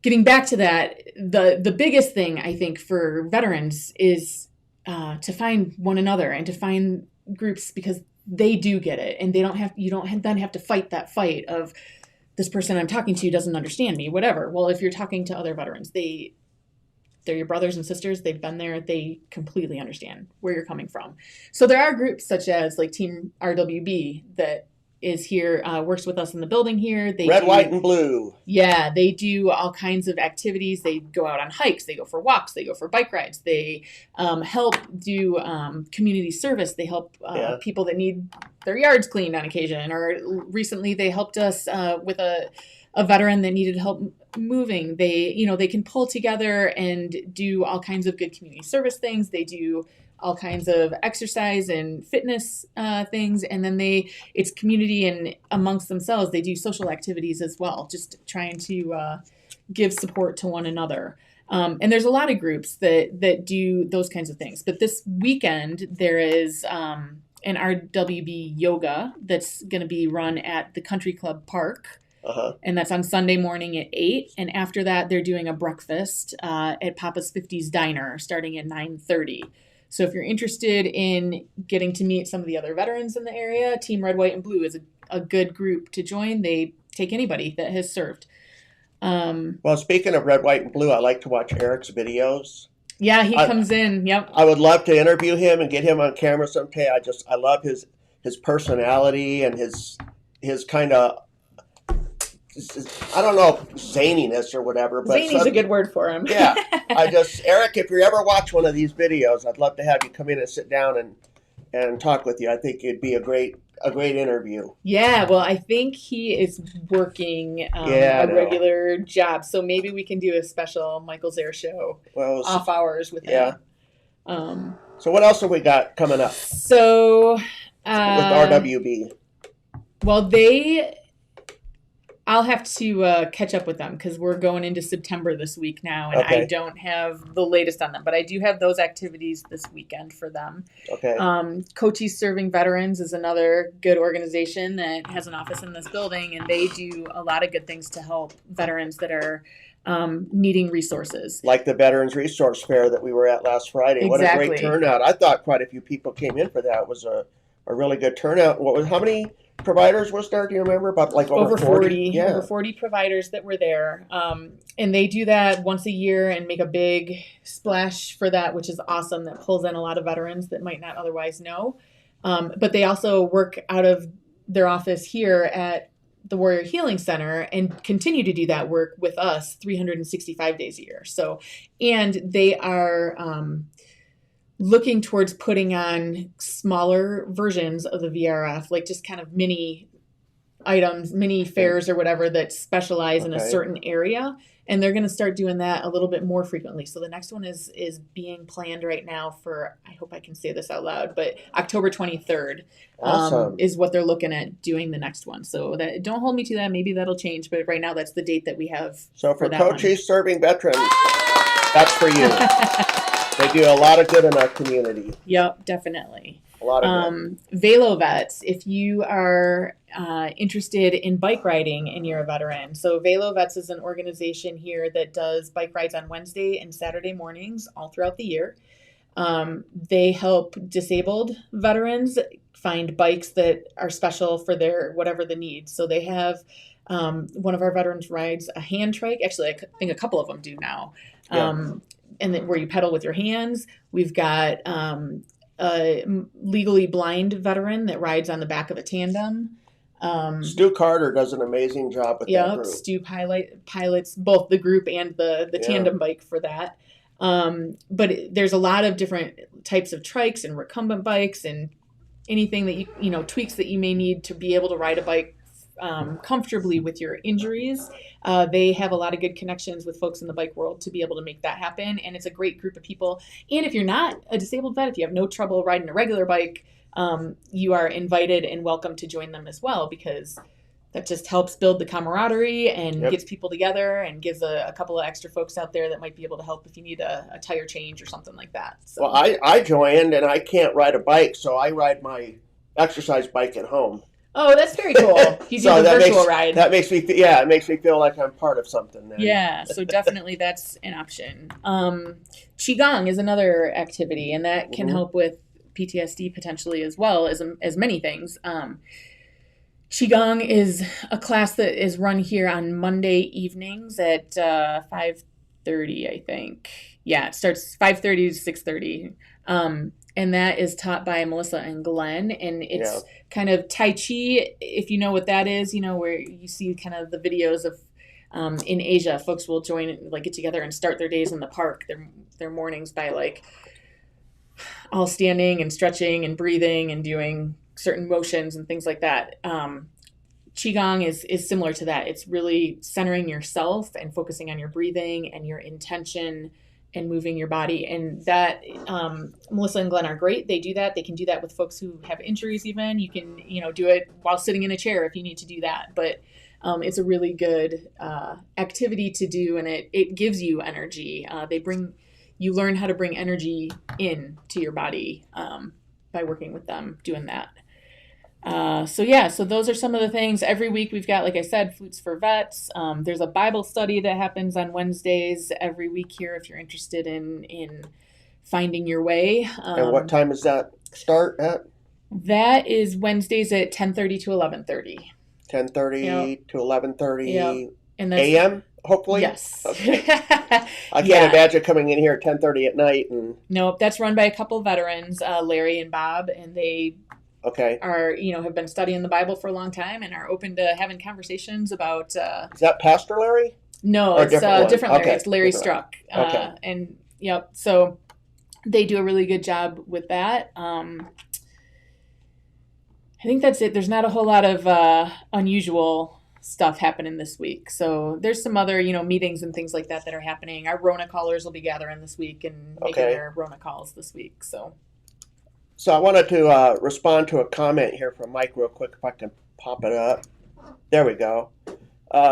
getting back to that, the biggest thing I think for veterans is to find one another and to find groups, because they do get it, and you don't then have to fight that fight of this person I'm talking to doesn't understand me, whatever. Well, if you're talking to other veterans, they're your brothers and sisters. They've been there. They completely understand where you're coming from. So there are groups such as like Team RWB that is here, works with us in the building here. Red, white, and blue. Yeah, they do all kinds of activities. They go out on hikes. They go for walks. They go for bike rides. They help do community service. They help people that need their yards cleaned on occasion. Or recently they helped us with a veteran that needed help moving. They can pull together and do all kinds of good community service things. They do all kinds of exercise and fitness things. And then it's community, and amongst themselves, they do social activities as well, just trying to give support to one another. And there's a lot of groups that do those kinds of things. But this weekend, there is an RWB yoga that's going to be run at the Country Club Park. And that's on Sunday morning at 8. And after that, they're doing a breakfast at Papa's 50s Diner starting at 9:30. So if you're interested in getting to meet some of the other veterans in the area, Team Red, White, and Blue is a good group to join. They take anybody that has served. Well, speaking of Red, White, and Blue, I like to watch Eric's videos. Yeah, he comes in. Yep. I would love to interview him and get him on camera someday. I love his personality and his kind of, I don't know, zaniness or whatever. But Zany's a good word for him. Yeah. Eric, if you ever watch one of these videos, I'd love to have you come in and sit down and talk with you. I think it'd be a great interview. Yeah, well, I think he is working a regular job, so maybe we can do a special Michael Zehr show off hours with him. So what else have we got coming up? So with RWB. Well, I'll have to catch up with them because we're going into September this week now, and I don't have the latest on them. But I do have those activities this weekend for them. Okay. Cochise Serving Veterans is another good organization that has an office in this building, and they do a lot of good things to help veterans that are needing resources. Like the Veterans Resource Fair that we were at last Friday. Exactly. What a great turnout. I thought quite a few people came in for that. It was a really good turnout. How many providers was there? Do you remember? About like over 40? Yeah. Over 40 providers that were there. And they do that once a year and make a big splash for that, which is awesome. That pulls in a lot of veterans that might not otherwise know. But they also work out of their office here at the Warrior Healing Center and continue to do that work with us 365 days a year. So, and they are looking towards putting on smaller versions of the VRF, like just kind of mini items, mini fairs or whatever that specialize in a certain area. And they're going to start doing that a little bit more frequently. So the next one is being planned right now for, I hope I can say this out loud, but October 23rd is what they're looking at doing the next one. So that, don't hold me to that. Maybe that'll change. But right now, that's the date that we have. So for Cochise serving veterans, that's for you. They do a lot of good in our community. Yep, definitely. A lot of good. Velo Vets, if you are interested in bike riding and you're a veteran. So Velo Vets is an organization here that does bike rides on Wednesday and Saturday mornings all throughout the year. They help disabled veterans find bikes that are special for their whatever the needs. So they have one of our veterans rides a hand trike. Actually, I think a couple of them do now. And then where you pedal with your hands. We've got a legally blind veteran that rides on the back of a tandem. Stu Carter does an amazing job with that group. Stu pilots both the group and the tandem bike for that. But there's a lot of different types of trikes and recumbent bikes and anything that you know tweaks that you may need to be able to ride a bike comfortably with your injuries. They have a lot of good connections with folks in the bike world to be able to make that happen. And it's a great group of people. And if you're not a disabled vet, if you have no trouble riding a regular bike, you are invited and welcome to join them as well, because that just helps build the camaraderie and gets people together and gives a couple of extra folks out there that might be able to help if you need a tire change or something like that. So. Well, I joined and I can't ride a bike, so I ride my exercise bike at home. Oh, that's very cool. You do so the virtual ride. That makes me, it makes me feel like I'm part of something. Then. Yeah, so definitely that's an option. Qigong is another activity, and that can help with PTSD potentially as well as many things. Qigong is a class that is run here on Monday evenings at 5:30, I think. Yeah, it starts 5:30 to 6:30. And that is taught by Melissa and Glenn. And it's kind of Tai Chi, if you know what that is, you know, where you see kind of the videos of in Asia, folks will get together and start their days in the park, their mornings by like all standing and stretching and breathing and doing certain motions and things like that. Qigong is similar to that. It's really centering yourself and focusing on your breathing and your intention and moving your body. And that Melissa and Glenn are great. They do that. They can do that with folks who have injuries even. You can, do it while sitting in a chair if you need to do that. But it's a really good activity to do, and it gives you energy. You learn how to bring energy in to your body by working with them doing that. So those are some of the things. Every week we've got, like I said, Flutes for Vets. There's a Bible study that happens on Wednesdays every week here if you're interested in finding your way. And what time does that start at? That is Wednesdays at 10:30 to 11:30. 10:30 to 11:30 a.m., hopefully? Yes. Okay. I can't imagine coming in here at 10:30 at night. Nope, that's run by a couple veterans, Larry and Bob, and they... are, have been studying the Bible for a long time and are open to having conversations about... Is that Pastor Larry? No, it's different Larry. Okay. It's Larry Struck. So they do a really good job with that. I think that's it. There's not a whole lot of unusual stuff happening this week. So there's some other, meetings and things like that are happening. Our Rona callers will be gathering this week and making their Rona calls this week. So I wanted to respond to a comment here from Mike real quick, if I can pop it up. There we go.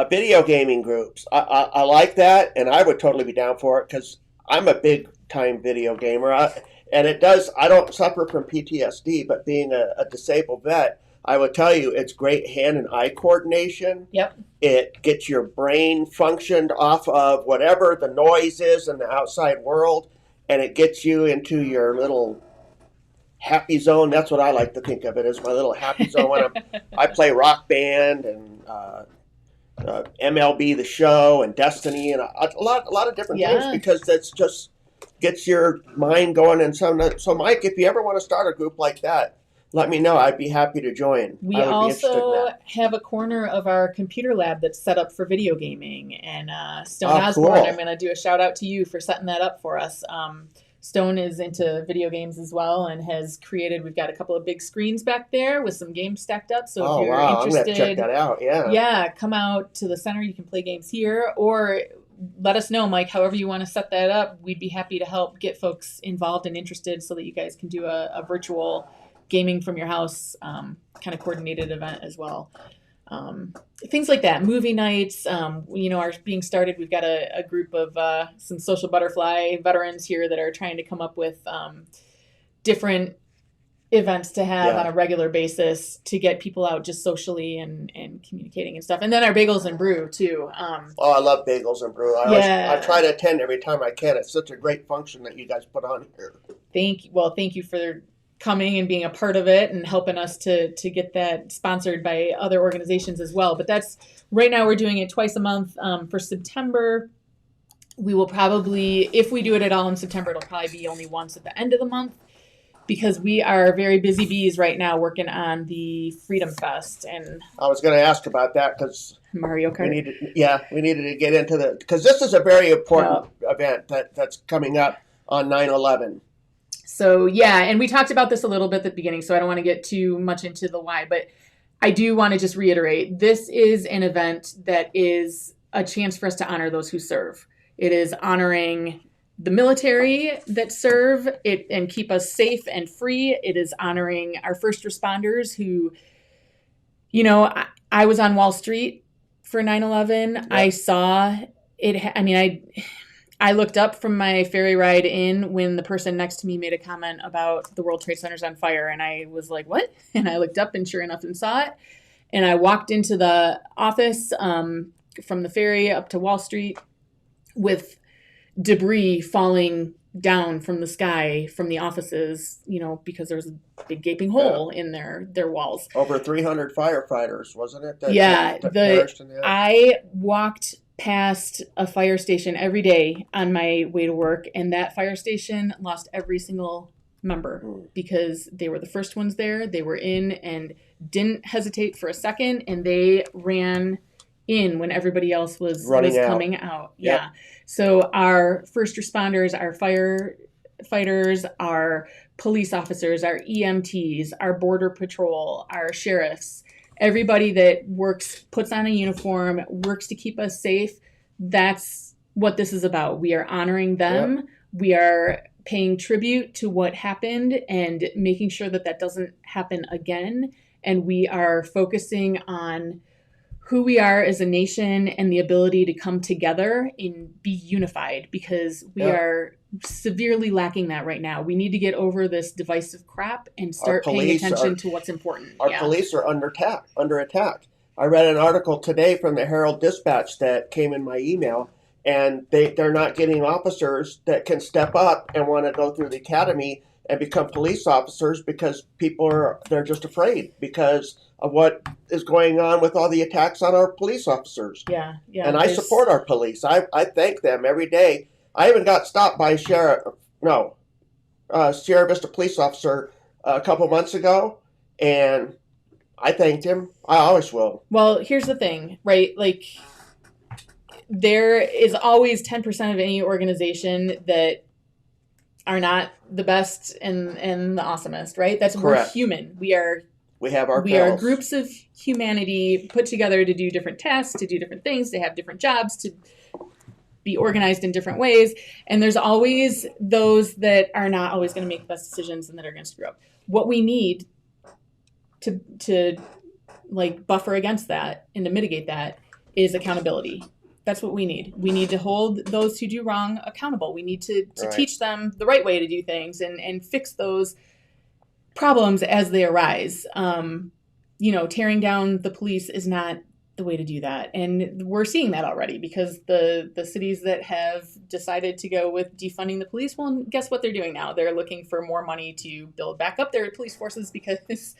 Video gaming groups. I like that, and I would totally be down for it because I'm a big-time video gamer. I don't suffer from PTSD, but being a disabled vet, I would tell you it's great hand and eye coordination. Yep. It gets your brain functioned off of whatever the noise is in the outside world, and it gets you into your little happy zone. That's what I like to think of it as, my little happy zone when I play Rock Band and MLB The Show and Destiny and a lot of different things, because that's just gets your mind going. And so Mike, if you ever want to start a group like that, let me know. I'd be happy to join. We also have a corner of our computer lab that's set up for video gaming, and Stone Osborne, cool. I'm going to do a shout out to you for setting that up for us. Stone is into video games as well and has created, we've got a couple of big screens back there with some games stacked up. So if you're interested, I'm going to check that out. Yeah, come out to the center. You can play games here, or let us know, Mike, however you want to set that up. We'd be happy to help get folks involved and interested so that you guys can do a virtual gaming from your house kind of coordinated event as well. Things like that. Movie nights, are being started. We've got a group of some social butterfly veterans here that are trying to come up with different events to have on a regular basis to get people out just socially and communicating and stuff. And then our bagels and brew too. I love bagels and brew. I try to attend every time I can. It's such a great function that you guys put on here. Thank you for coming and being a part of it and helping us to get that sponsored by other organizations as well. But that's right now we're doing it twice a month. For September, we will probably, if we do it at all in September, it'll probably be only once at the end of the month, because we are very busy bees right now working on the Freedom Fest. And I was going to ask about that because Mario Kart. We needed to get into because this is a very important event that's coming up on 9/11. So, and we talked about this a little bit at the beginning, so I don't want to get too much into the why, but I do want to just reiterate, this is an event that is a chance for us to honor those who serve. It is honoring the military that serve it and keep us safe and free. It is honoring our first responders who, I was on Wall Street for 9/11. Yep. I saw it. I looked up from my ferry ride in when the person next to me made a comment about the World Trade Center's on fire. And I was like, what? And I looked up and sure enough and saw it. And I walked into the office from the ferry up to Wall Street with debris falling down from the sky from the offices, because there was a big gaping hole in their walls. Over 300 firefighters, wasn't it? I walked past a fire station every day on my way to work, and that fire station lost every single member because they were the first ones there. They were in and didn't hesitate for a second, and they ran in when everybody else was coming out. Yep. Yeah. So our first responders, our firefighters, our police officers, our EMTs, our border patrol, our sheriffs, everybody that puts on a uniform, works to keep us safe. That's what this is about. We are honoring them. Yep. We are paying tribute to what happened and making sure that doesn't happen again. And we are focusing on who we are as a nation and the ability to come together and be unified, because we are severely lacking that right now. We need to get over this divisive crap and start paying attention to what's important. Our police are under attack. I read an article today from the Herald Dispatch that came in my email, and they're not getting officers that can step up and want to go through the academy and become police officers because they're just afraid because of what is going on with all the attacks on our police officers. Yeah. And I support our police. I thank them every day. I even got stopped by Sierra Vista police officer a couple months ago, and I thanked him. I always will. Well, here's the thing, right? Like, there is always 10% of any organization that are not the best and the awesomest, right? That's correct. We're human. We have our We are groups of humanity put together to do different tasks, to do different things, to have different jobs, to be organized in different ways. And there's always those that are not always going to make the best decisions and that are going to screw up. What we need to like buffer against that and to mitigate that is accountability. That's what we need. We need to hold those who do wrong accountable. We need to teach them the right way to do things and fix those problems as they arise. Tearing down the police is not the way to do that. And we're seeing that already because the cities that have decided to go with defunding the police, well, guess what they're doing now? They're looking for more money to build back up their police forces because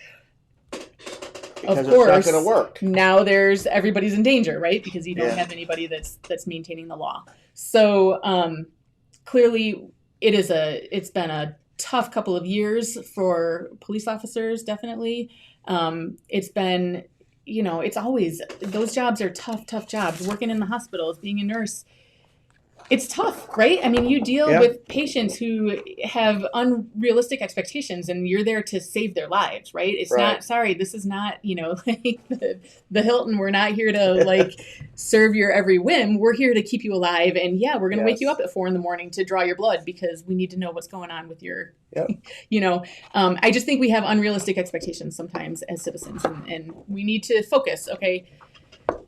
of it's course, not going to work. Now everybody's in danger, right? Because you don't have anybody that's maintaining the law. So clearly, it's been a tough couple of years for police officers. Definitely, it's been, it's always, those jobs are tough jobs. Working in the hospitals, being a nurse. It's tough, right? I mean, you deal with patients who have unrealistic expectations and you're there to save their lives, right? It's not, sorry, this is not, like the Hilton. We're not here to like serve your every whim. We're here to keep you alive. And we're going to wake you up at 4 a.m. to draw your blood because we need to know what's going on with your, I just think we have unrealistic expectations sometimes as citizens and we need to focus. Okay.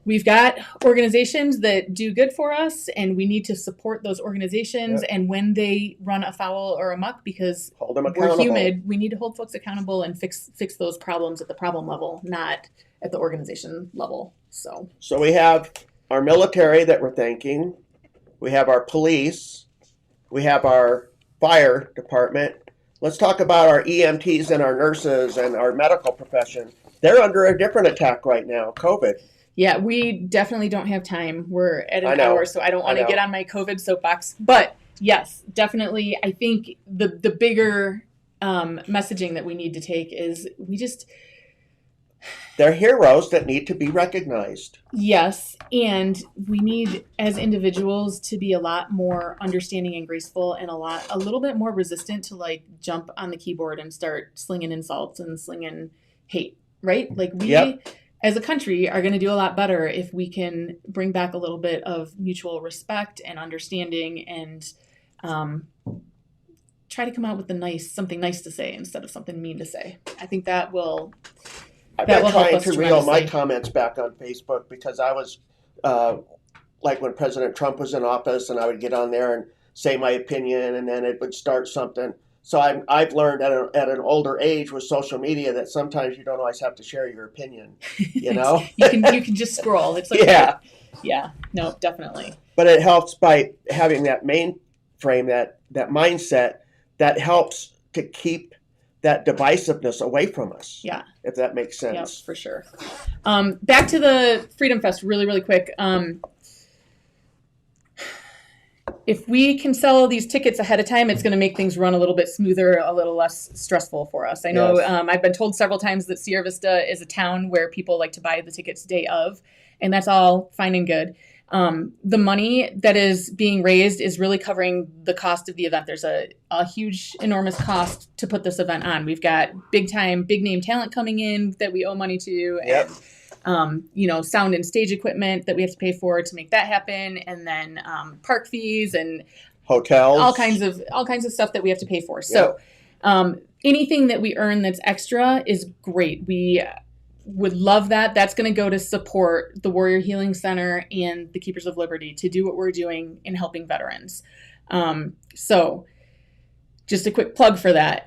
We've got organizations that do good for us, and we need to support those organizations. And when they run afoul or amok, because we're human, we need to hold folks accountable and fix those problems at the problem level, not at the organization level. So we have our military that we're thanking. We have our police. We have our fire department. Let's talk about our EMTs and our nurses and our medical profession. They're under a different attack right now, COVID. Yeah, we definitely don't have time. We're at an hour, so I don't want to get on my COVID soapbox. But yes, definitely, I think the bigger messaging that we need to take is they're heroes that need to be recognized. Yes, and we need, as individuals, to be a lot more understanding and graceful and a little bit more resistant to like jump on the keyboard and start slinging insults and slinging hate, right? Like as a country, are going to do a lot better if we can bring back a little bit of mutual respect and understanding and try to come out with something nice to say instead of something mean to say. I think that will I've been trying to reel my comments back on Facebook because I was like when President Trump was in office and I would get on there and say my opinion and then it would start something. So I've learned at an older age with social media that sometimes you don't always have to share your opinion, you can just scroll. It's like no, definitely. But it helps by having that mainframe, that mindset that helps to keep that divisiveness away from us. Yeah. If that makes sense. Yeah, for sure. Back to the Freedom Fest really, really quick. If we can sell these tickets ahead of time, it's going to make things run a little bit smoother, a little less stressful for us. I know I've been told several times that Sierra Vista is a town where people like to buy the tickets day of, and that's all fine and good. The money that is being raised is really covering the cost of the event. There's a huge, enormous cost to put this event on. We've got big name talent coming in that we owe money to. Yep. And sound and stage equipment that we have to pay for to make that happen, and then park fees and hotels, all kinds of stuff that we have to pay for. So anything that we earn that's extra is great. We would love that. That's going to go to support the Warrior Healing Center and the Keepers of Liberty to do what we're doing in helping veterans. So just a quick plug for that.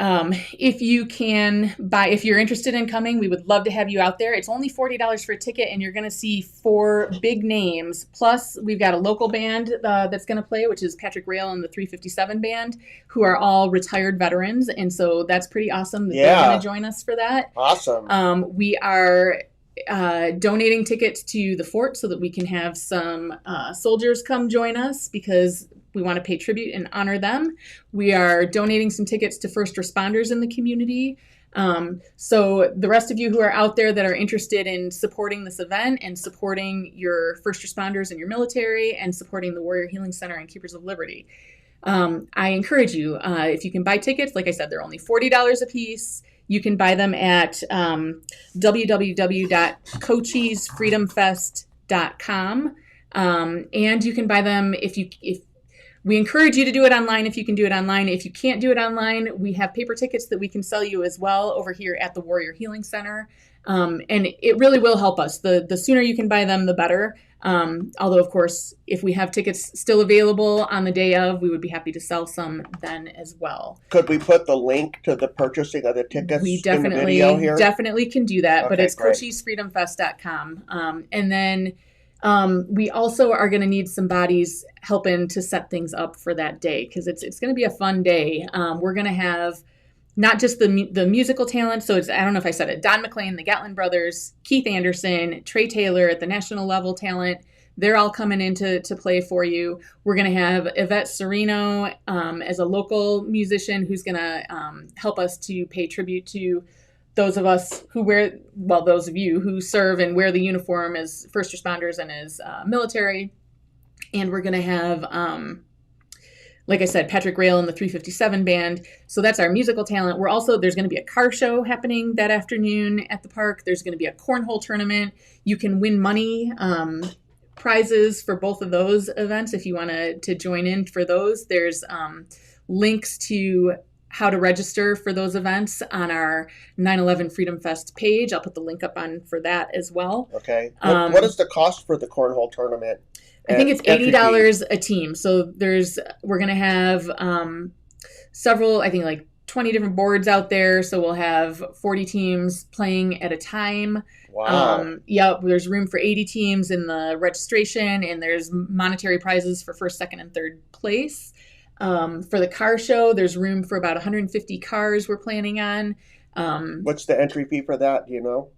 If you're interested in coming, we would love to have you out there. It's only $40 for a ticket, and you're going to see 4 big names. Plus, we've got a local band that's going to play, which is Patrick Rail and the 357 Band, who are all retired veterans. And so that's pretty awesome that they're going to join us for that. Awesome. We are donating tickets to the fort so that we can have some soldiers come join us because we want to pay tribute and honor them. We are donating some tickets to first responders in the community. So the rest of you who are out there that are interested in supporting this event and supporting your first responders and your military and supporting the Warrior Healing Center and Keepers of Liberty, I encourage you, if you can buy tickets, like I said, they're only $40 a piece. You can buy them at www.cochesefreedomfest.com. And you can buy them if we encourage you to do it online if you can do it online. If you can't do it online, we have paper tickets that we can sell you as well over here at the Warrior Healing Center. And it really will help us. The sooner you can buy them, the better. Although, of course, if we have tickets still available on the day of, we would be happy to sell some then as well. Could we put the link to the purchasing of the tickets We in the video here? definitely can do that, but Okay, it's great. CochiseFreedomFest.com. And then we also are going to need some bodies helping to set things up for that day, because it's going to be a fun day. We're going to have not just the musical talent. So I don't know if I said it, Don McLean, the Gatlin brothers, Keith Anderson, Trey Taylor at the national level talent. They're all coming in to play for you. We're going to have Yvette Serino as a local musician who's going to help us to pay tribute to those of us who those of you who serve and wear the uniform as first responders and as military. And we're going to have, like I said, Patrick Rail and the 357 band. So that's our musical talent. There's going to be a car show happening that afternoon at the park. There's going to be a cornhole tournament. You can win money, prizes for both of those events if you want to join in for those. There's links to how to register for those events on our 9/11 Freedom Fest page. I'll put the link up on for that as well. Okay. What is the cost for the cornhole tournament? I think it's $80 a team. So we're going to have several, I think like 20 different boards out there. So we'll have 40 teams playing at a time. Wow. There's room for 80 teams in the registration, and there's monetary prizes for first, second, and third place. For the car show, there's room for about 150 cars we're planning on. What's the entry fee for that? Do you know?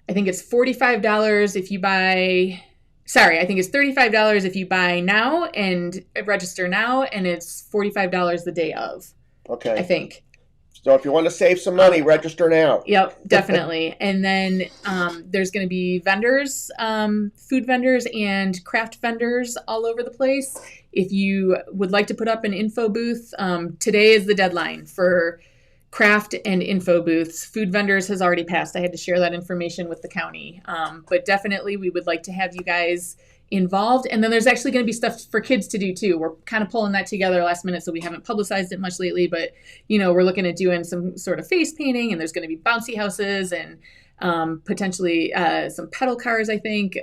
I think it's $45 if you buy... Sorry, I think it's $35 if you buy now and register now, and it's $45 the day of. Okay. I think. So if you want to save some money, register now. Yep, definitely. And then there's going to be vendors, food vendors and craft vendors all over the place. If you would like to put up an info booth, today is the deadline for craft and info booths. Food vendors has already passed. I had to share that information with the county. But definitely we would like to have you guys involved. And then there's actually going to be stuff for kids to do too. We're kind of pulling that together last minute, so we haven't publicized it much lately, but we're looking at doing some sort of face painting, and there's going to be bouncy houses and potentially some pedal cars, I think.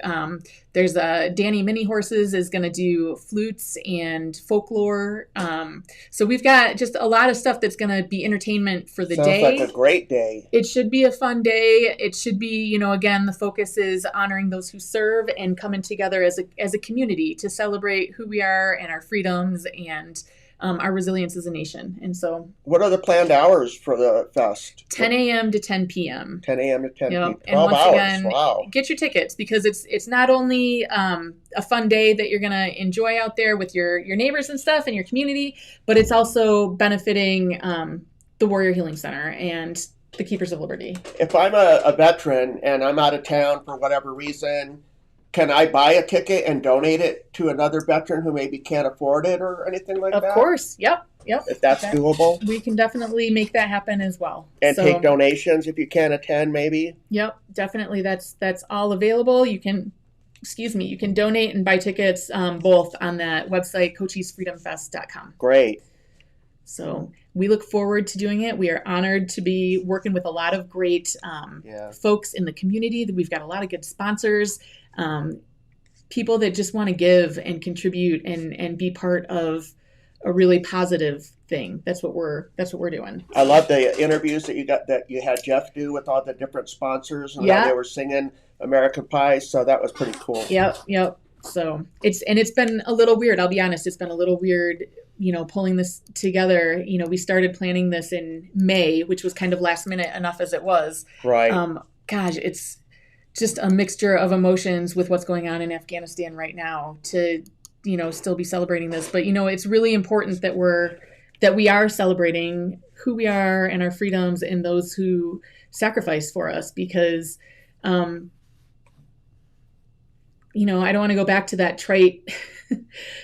There's Danny Mini Horses is going to do flutes and folklore. So we've got just a lot of stuff that's going to be entertainment for the day. Sounds like a great day. It should be a fun day. It should be, again, the focus is honoring those who serve and coming together as a community to celebrate who we are and our freedoms and our resilience as a nation. And so, what are the planned hours for the fest? 10 a.m. to 10 p.m. 10 a.m. to 10 p.m. 12 and once hours. again, Wow. Get your tickets, because it's not only a fun day that you're going to enjoy out there with your neighbors and stuff and your community, but it's also benefiting the Warrior Healing Center and the Keepers of Liberty. If I'm a veteran and I'm out of town for whatever reason, can I buy a ticket and donate it to another veteran who maybe can't afford it or anything like that? Of course. Yep. If that's doable. We can definitely make that happen as well. And take donations if you can't attend, maybe? Yep, definitely. That's all available. You can donate and buy tickets both on that website, Cochise.freedomfest.com. Great. So we look forward to doing it. We are honored to be working with a lot of great folks in the community. We've got a lot of good sponsors. People that just want to give and contribute and be part of a really positive thing. That's what we're doing. I love the interviews that you had Jeff do with all the different sponsors and how they were singing American Pie. So that was pretty cool. Yep. So it's been a little weird. I'll be honest. It's been a little weird, pulling this together. We started planning this in May, which was kind of last minute enough as it was. Right. Gosh, it's just a mixture of emotions with what's going on in Afghanistan right now to, still be celebrating this. But, it's really important that we are celebrating who we are and our freedoms and those who sacrifice for us, because, I don't want to go back to that trite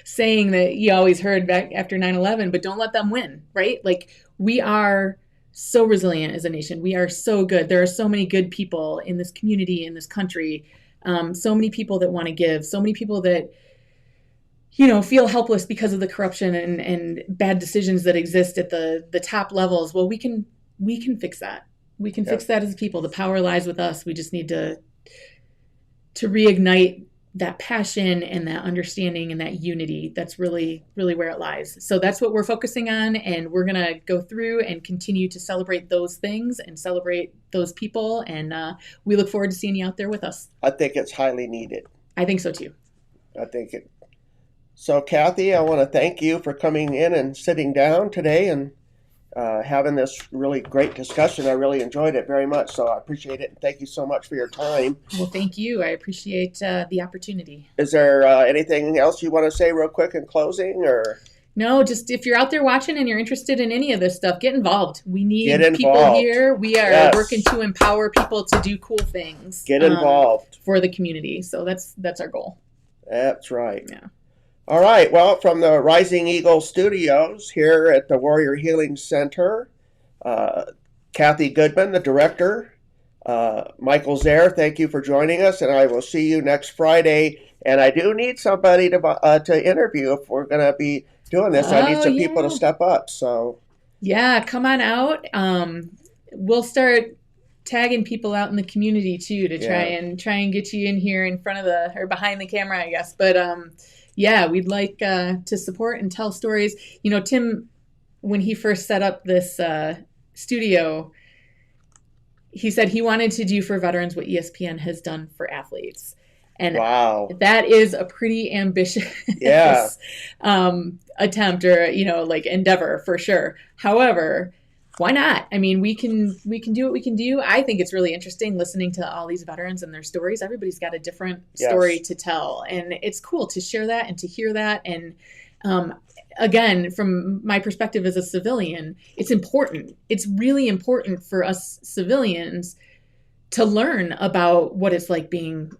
saying that you always heard back after 9/11, but don't let them win, right? Like, we are so resilient as a nation. We are so good. There are so many good people in this community, in this country, so many people that want to give, so many people that feel helpless because of the corruption and bad decisions that exist at the top levels. Well, we can fix that. We can fix that as people. The power lies with us. We just need to reignite that passion and that understanding and that unity. That's really, really where it lies. So that's what we're focusing on. And we're going to go through and continue to celebrate those things and celebrate those people. And we look forward to seeing you out there with us. I think it's highly needed. I think so too. So Kathy, I want to thank you for coming in and sitting down today and having this really great discussion. I really enjoyed it very much, so I appreciate it. And thank you so much for your time. Well, thank you. I appreciate the opportunity. Is there anything else you want to say real quick in closing, or? No, just if you're out there watching and you're interested in any of this stuff, get involved. We need people here. We are working to empower people to do cool things. Get involved. For the community. So that's our goal. That's right. Yeah. All right. Well, from the Rising Eagle Studios here at the Warrior Healing Center, Kathy Goodman, the director, Michael Zehr, thank you for joining us, and I will see you next Friday. And I do need somebody to interview if we're going to be doing this. I need some people to step up. So yeah, come on out. We'll start tagging people out in the community too to try and get you in here in front of or behind the camera, I guess. But yeah, we'd like to support and tell stories. Tim, when he first set up this studio, he said he wanted to do for veterans what ESPN has done for athletes. And wow, that is a pretty ambitious attempt or, endeavor for sure. However, why not? I mean, we can do what we can do. I think it's really interesting listening to all these veterans and their stories. Everybody's got a different story to tell. And it's cool to share that and to hear that. And again, from my perspective as a civilian, it's important. It's really important for us civilians to learn about what it's like being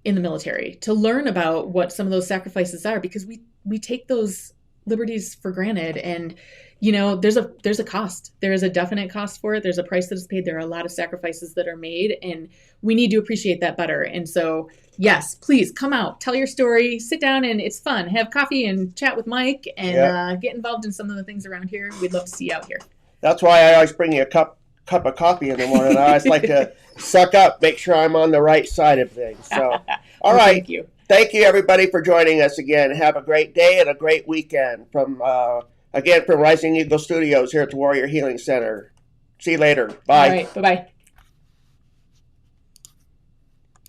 in the military, to learn about what some of those sacrifices are, because we take those liberties for granted. And there's a cost. There is a definite cost for it. There's a price that is paid. There are a lot of sacrifices that are made, and we need to appreciate that better. And so, yes, please come out, tell your story, sit down, and it's fun. Have coffee and chat with Mike, and get involved in some of the things around here. We'd love to see you out here. That's why I always bring you a cup of coffee in the morning. I always like to suck up, make sure I'm on the right side of things. So, all right. Thank you. Thank you, everybody, for joining us again. Have a great day and a great weekend. From Rising Eagle Studios here at the Warrior Healing Center. See you later. Bye. All right. Bye-bye.